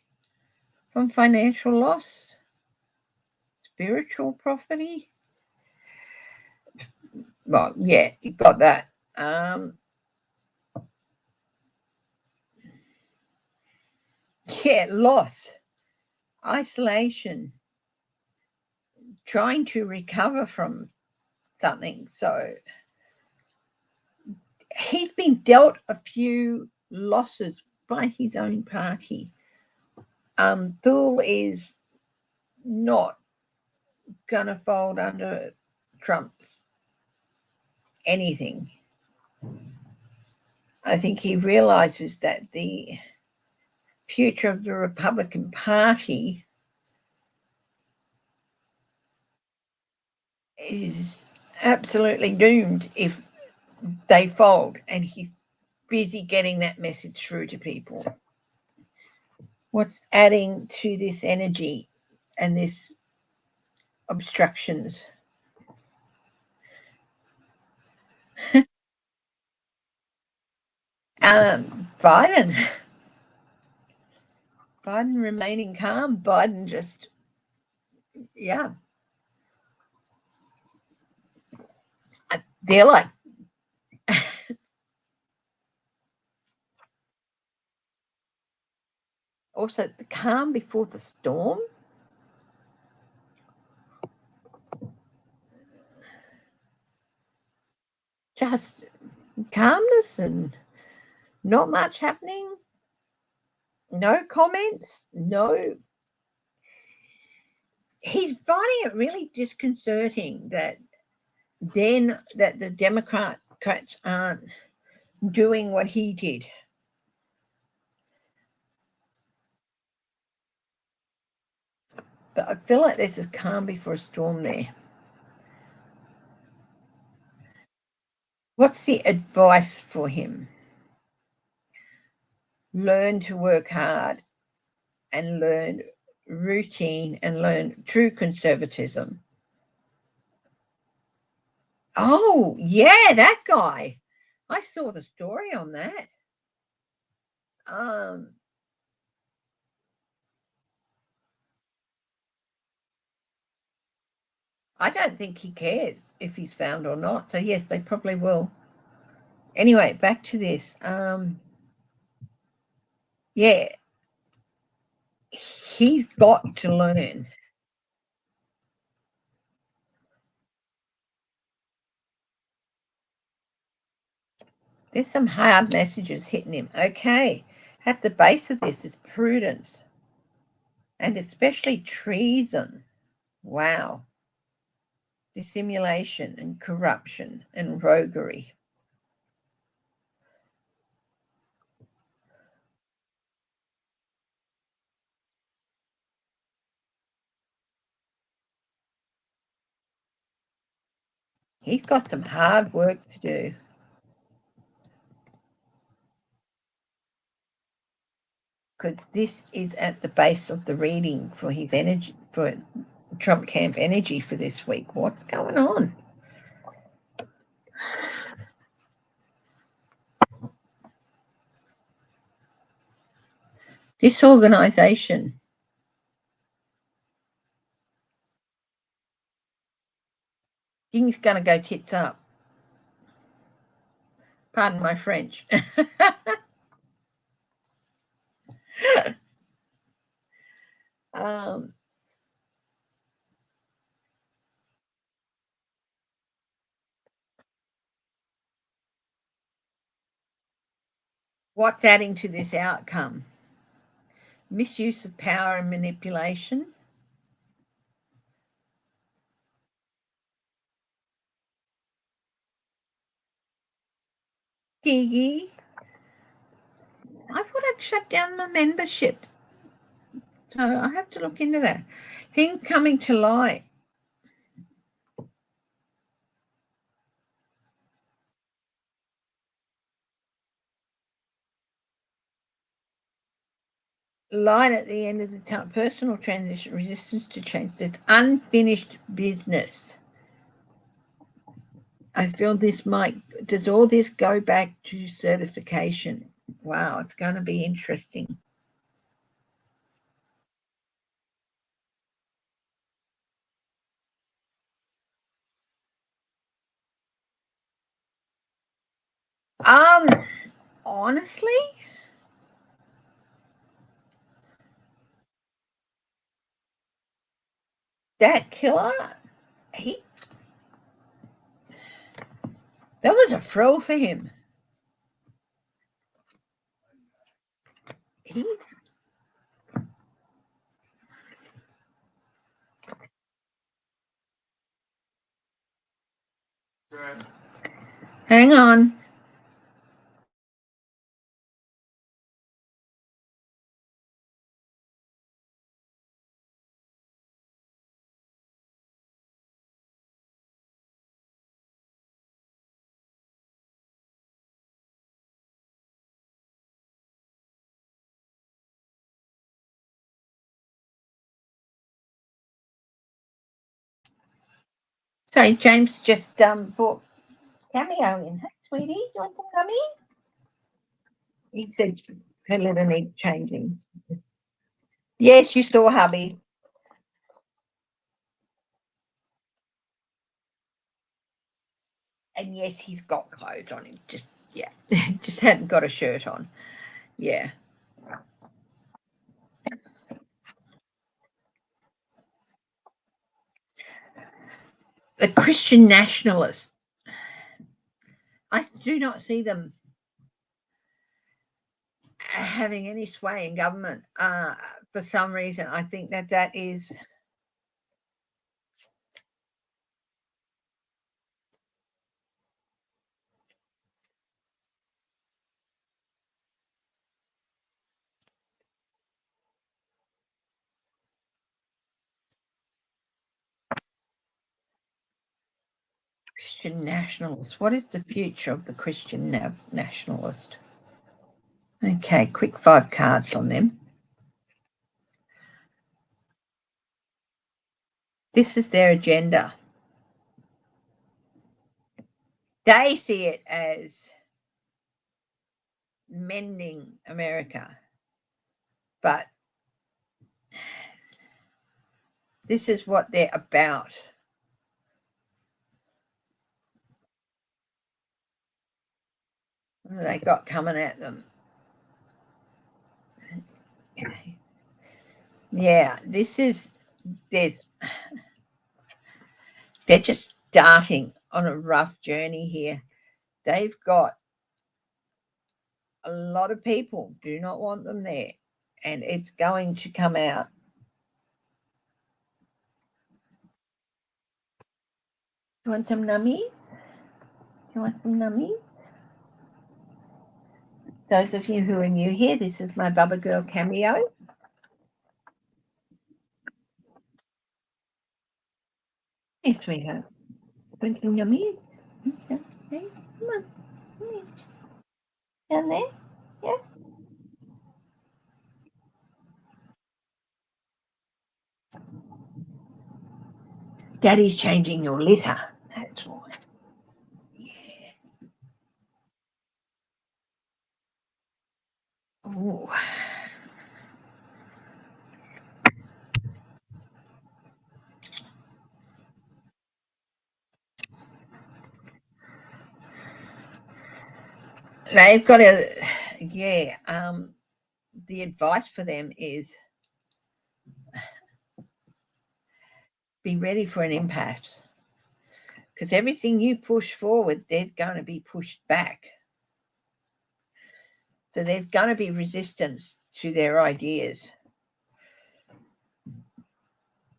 from financial loss, spiritual property. Well, yeah, you got that. Yeah, loss, isolation, trying to recover from something. So he's been dealt a few losses by his own party. Thule is not going to fold under Trump's anything. I think he realizes that the future of the Republican Party is absolutely doomed if they fold, and he's busy getting that message through to people. What's adding to this energy and this obstructions? Biden. Biden remaining calm. Biden just, yeah. They're like, also the calm before the storm. Just calmness and not much happening. No comments. No. He's finding it really disconcerting that the Democrats aren't doing what he did. But I feel like there's a calm before a storm there. What's the advice for him? Learn to work hard and learn routine and learn true conservatism. Oh, yeah, that guy. I saw the story on that. I don't think he cares if he's found or not. So yes, they probably will. Anyway, back to this. Yeah, he's got to learn. There's some hard messages hitting him. Okay, at the base of this is prudence and especially treason. Wow. Dissimulation and corruption and roguery. He's got some hard work to do. Because this is at the base of the reading for his energy, for Trump camp energy for this week. What's going on? Disorganization. Things going to go tits up. Pardon my French. um, what's adding to this outcome? Misuse of power and manipulation. Gigi. I thought I'd shut down my membership. So I have to look into that. Things coming to light. Light at the end of the tunnel. Personal transition, resistance to change. There's unfinished business. I feel this might, does all this go back to certification? Wow, it's going to be interesting. honestly, that killer, he that was a thrill for him. He hang on. Sorry, James just brought Cameo in. Hey, sweetie, you want some gummy? He said her letter needs changing. Yes, you saw hubby. And yes, he's got clothes on him. Just yeah, just hadn't got a shirt on. Yeah. The Christian nationalists, I do not see them having any sway in government for some reason. I think that is Christian nationalist. What is the future of the Christian nationalist? Okay, quick 5 cards on them. This is their agenda. They see it as mending America, but this is what they're about. What have they got coming at them? Yeah, they're just starting on a rough journey here. They've got a lot of people do not want them there, and it's going to come out. You want some nummies? You want some nummies? Those of you who are new here, this is my Bubba Girl cameo. Hey, sweetheart. Want some nummies? Hey, come on. Come here. Down there? Yeah. Daddy's changing your litter. That's why. Ooh. They've got a, yeah, the advice for them is be ready for an impasse, because everything you push forward, they're going to be pushed back. So there's going to be resistance to their ideas.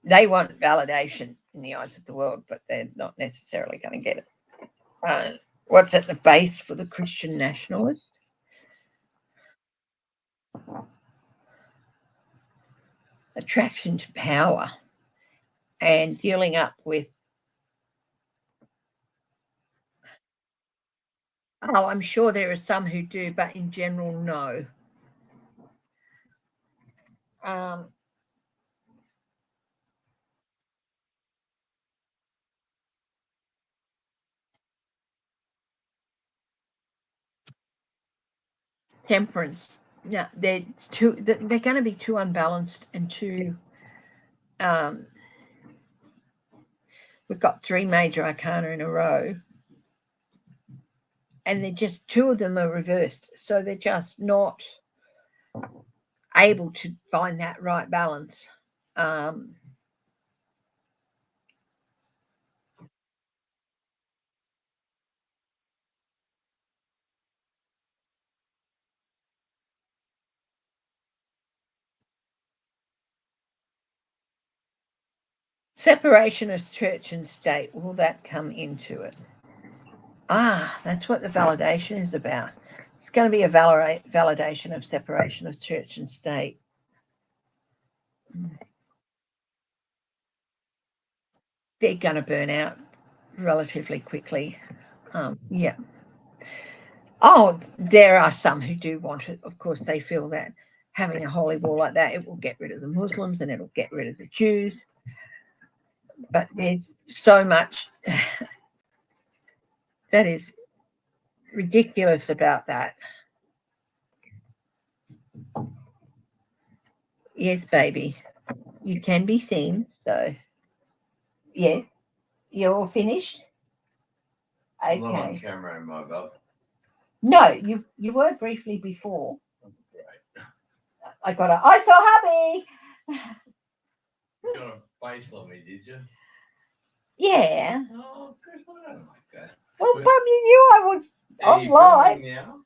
They want validation in the eyes of the world, but they're not necessarily going to get it. What's at the base for the Christian nationalists? Attraction to power and dealing up with, oh, I'm sure there are some who do, but in general, no. Um, Temperance. No, they're going to be too unbalanced and too. We've got 3 major arcana in a row, and they're just, two of them are reversed. So they're just not able to find that right balance. Separation of church and state, will that come into it? That's what the validation is about. It's going to be a validation of separation of church and state. They're going to burn out relatively quickly. Yeah. Oh, there are some who do want it. Of course, they feel that having a holy war like that, it will get rid of the Muslims and it'll get rid of the Jews. But there's so much that is ridiculous about that. Yes, baby, you can be seen. So, yeah, you're all finished. Okay. I'm not on camera in my belt. No, you were briefly before. Right. I got a. I saw hubby. You got a face on me, did you? Yeah. Oh, Chris, I don't like that. Well, Pum, you knew I was online. Now?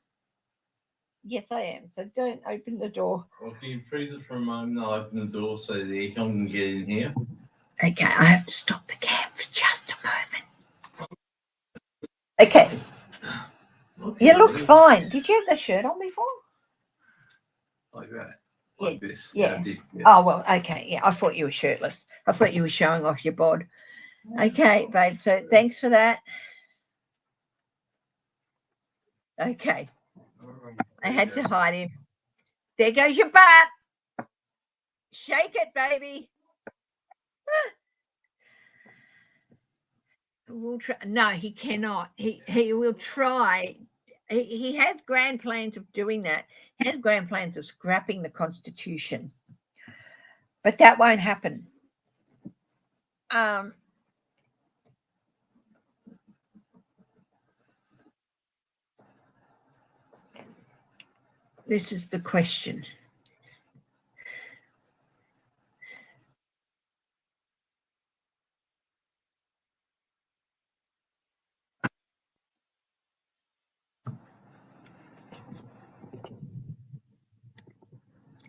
Yes, I am. So don't open the door. Well, can you freeze it for a moment? I'll open the door so the aircon can get in here. Okay, I have to stop the cam for just a moment. Okay. You looked fine. Did you have the shirt on before? Like that? Like this? Yeah. Oh, well, okay. Yeah, I thought you were shirtless. I thought you were showing off your bod. Okay, babe. So thanks for that. Okay. I had to hide him. There goes your butt. Shake it, baby. We'll try. No, he cannot. He will try. He has grand plans of doing that. He has grand plans of scrapping the Constitution, but that won't happen. This is the question.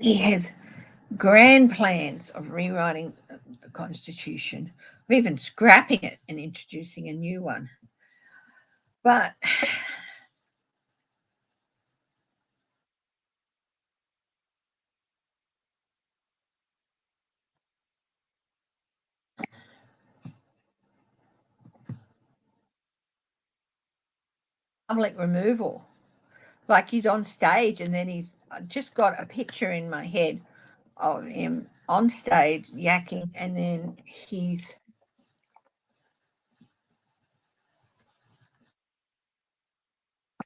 He has grand plans of rewriting the Constitution, of even scrapping it and introducing a new one. But public removal, like he's on stage and then he's just got a picture in my head of him on stage yakking, and then he's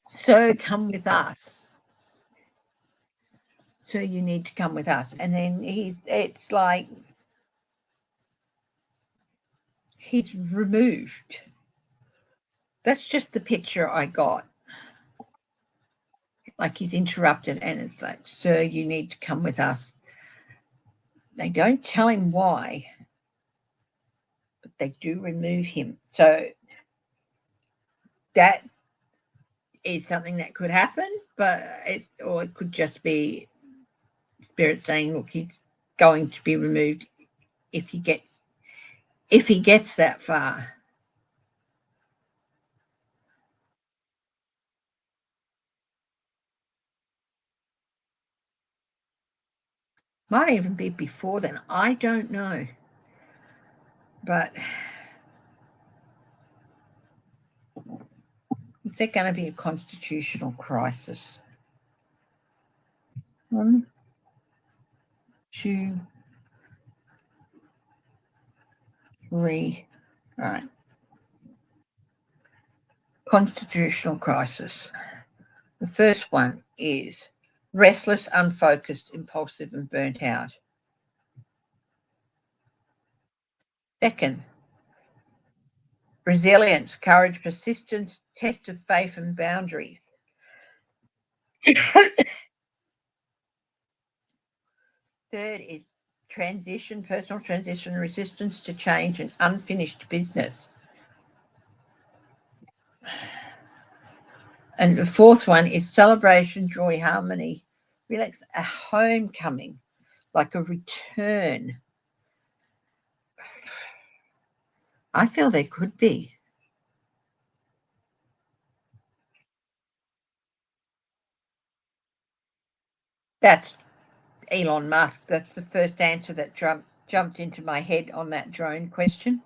so come with us. So you need to come with us. And then it's like he's removed. That's just the picture I got. Like he's interrupted and it's like, sir, you need to come with us. They don't tell him why, but they do remove him. So that is something that could happen, but it could just be Spirit saying, look, he's going to be removed if he gets that far. Might even be before then. I don't know. But is there going to be a constitutional crisis? 1, 2, 3. All right. Constitutional crisis. The first one is restless, unfocused, impulsive, and burnt out. Second, Resilience, courage, persistence, test of faith and boundaries. Third is transition, personal transition, resistance to change, and unfinished business. And the fourth one is celebration, joy, harmony, relax, a homecoming, like a return. I feel there could be. That's Elon Musk. That's the first answer that jumped into my head on that drone question.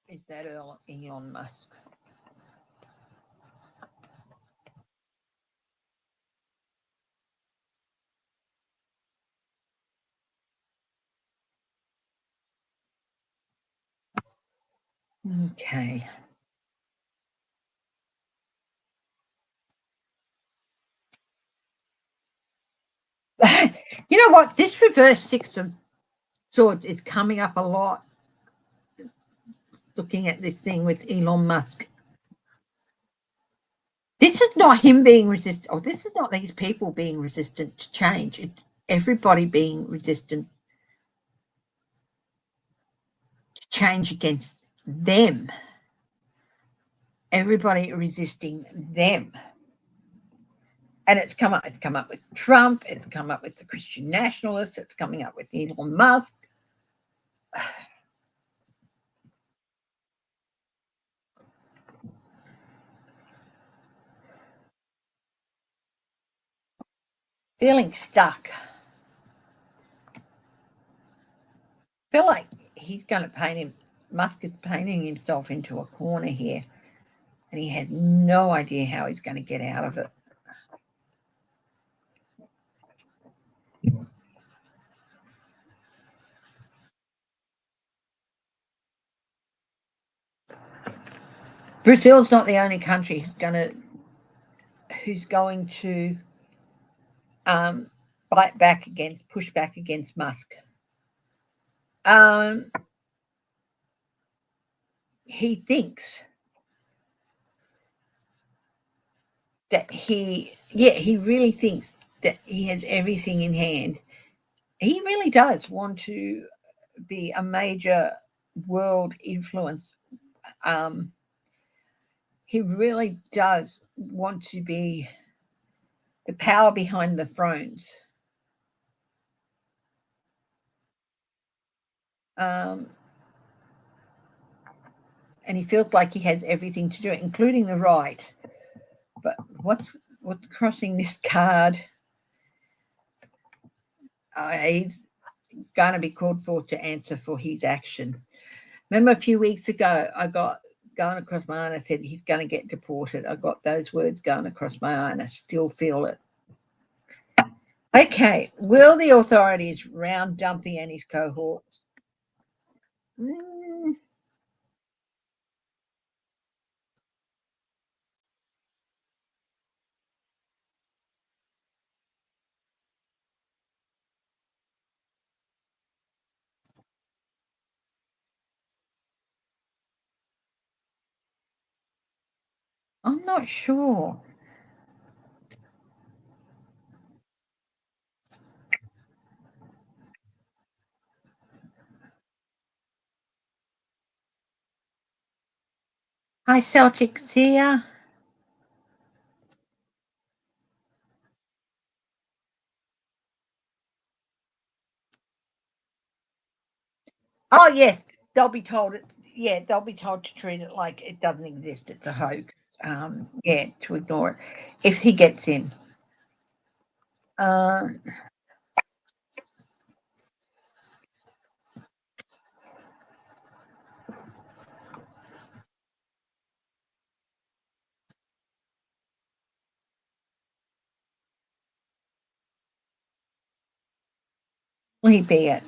Is that Elon Musk? Okay. You know what? This reverse Six of Swords is coming up a lot. Looking at this thing with Elon Musk. This is not him being resistant, or this is not these people being resistant to change. It's everybody being resistant to change against them. Everybody resisting them. And it's come up with Trump, it's come up with the Christian nationalists, it's coming up with Elon Musk. Feeling stuck. Feel like he's going to Musk is painting himself into a corner here, and he has no idea how he's going to get out of it. Brazil's not the only country who's going to push back against Musk. He thinks that he really thinks that he has everything in hand. He really does want to be a major world influence. He really does want to be the power behind the thrones. And he feels like he has everything to do it, including the right. But what's crossing this card? He's going to be called for to answer for his action. Remember a few weeks ago, I got going across my eye and I said he's going to get deported. I got those words going across my eye and I still feel it. Okay, will the authorities round Dumpy and his cohorts? I'm not sure. Hi, Celtics here. Oh, yes, they'll be told it. Yeah, they'll be told to treat it like it doesn't exist. It's a hoax. To ignore it if he gets in. Will he be it?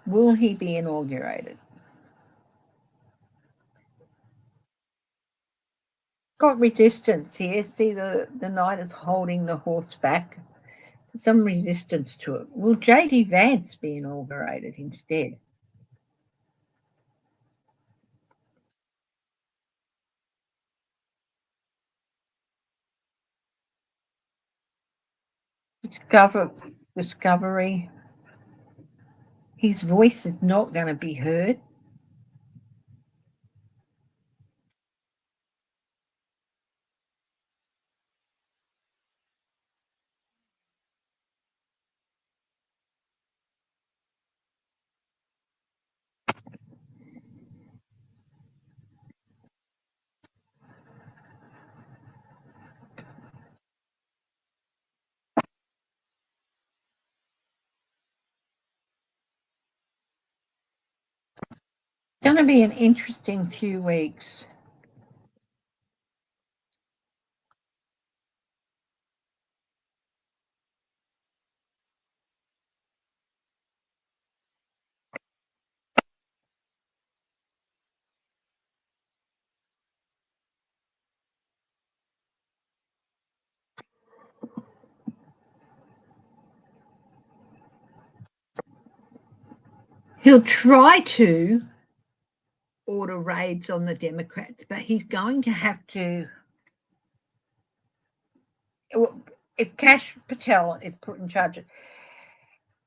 Will he be inaugurated? Got resistance here. See, the knight is holding the horse back. Some resistance to it. Will J.D. Vance be inaugurated instead? Discovery. His voice is not going to be heard. It's going to be an interesting few weeks. He'll try to order raids on the Democrats, but he's going to have to. If Kash Patel is put in charge,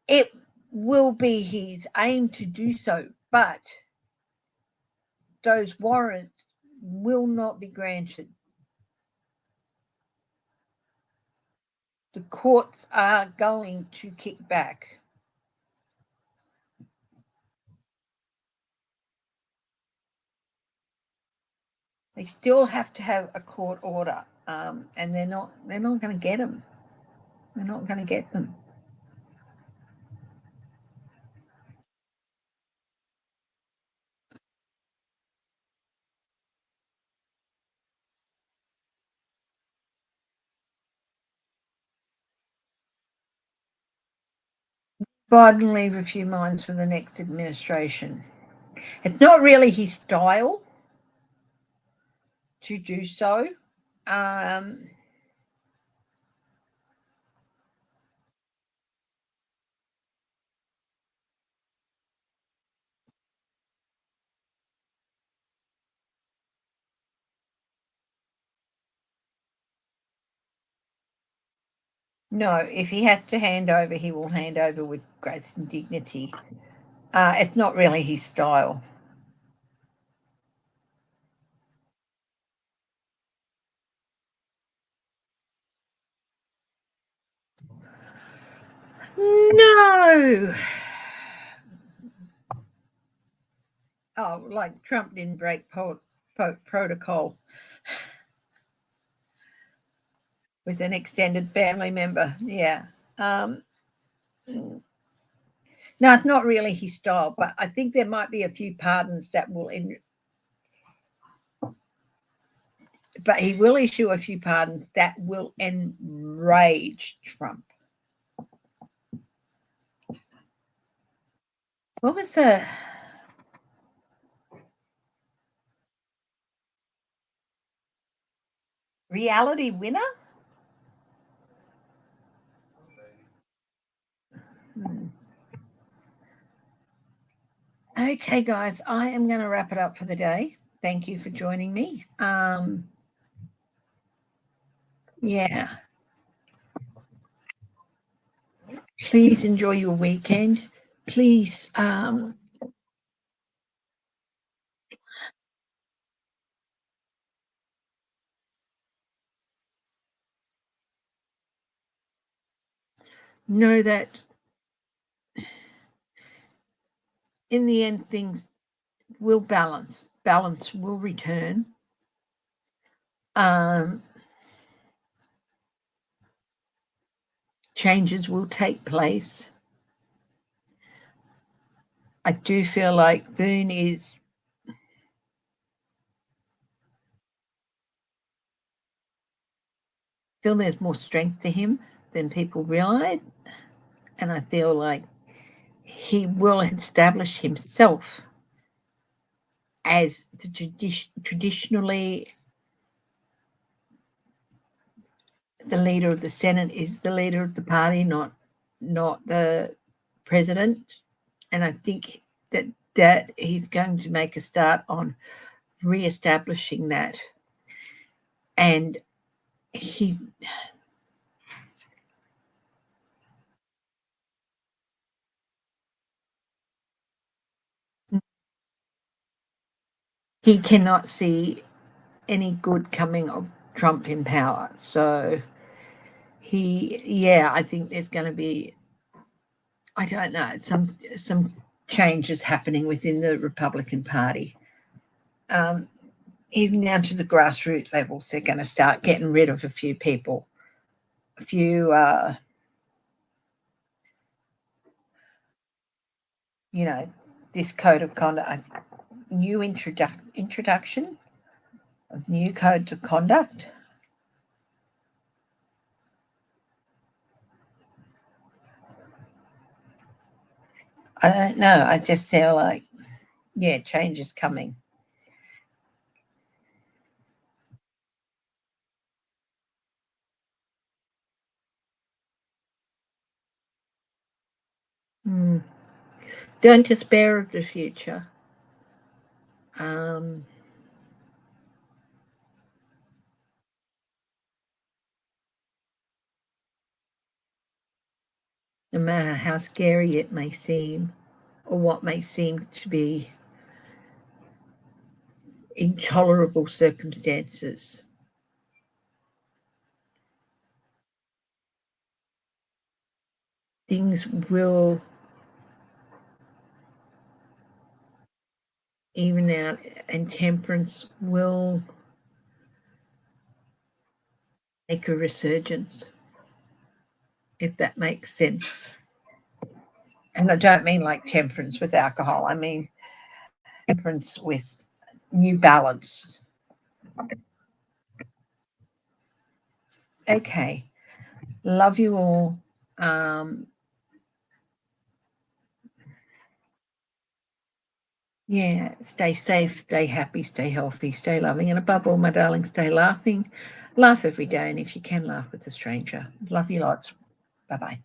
it will be his aim to do so, but those warrants will not be granted. The courts are going to kick back. They still have to have a court order, and they're not going to get them. They're not going to get them. Biden leave a few minds for the next administration. It's not really his style to do so. No, if he has to hand over, he will hand over with grace and dignity. It's not really his style. No. Oh, like Trump didn't break protocol with an extended family member. Yeah. No, it's not really his style, but I think there might be a few pardons that will but he will issue a few pardons that will enrage Trump. What was the reality winner? Okay, guys, I am going to wrap it up for the day. Thank you for joining me. Yeah. Please enjoy your weekend. Please know that in the end, things will balance. Balance will return. Changes will take place. I do feel like Boone is there's more strength to him than people realize. And I feel like he will establish himself as the traditionally the leader of the Senate is the leader of the party, not the president. And I think that he's going to make a start on re-establishing that. And he cannot see any good coming of Trump in power. So I think there's going to be, I don't know, some changes happening within the Republican Party. Even down to the grassroots levels, they're going to start getting rid of a few people, a few, this code of conduct, new introduction of new codes of conduct. I don't know. I just feel like, change is coming. Don't despair of the future. No matter how scary it may seem, or what may seem to be intolerable circumstances, things will even out, and temperance will make a resurgence, if that makes sense. And I don't mean like temperance with alcohol. I mean temperance with new balance. Okay. Love you all. Stay safe, stay happy, stay healthy, stay loving, and above all, my darling, stay laughing. Laugh every day, and if you can, laugh with a stranger. Love you lots. Bye-bye.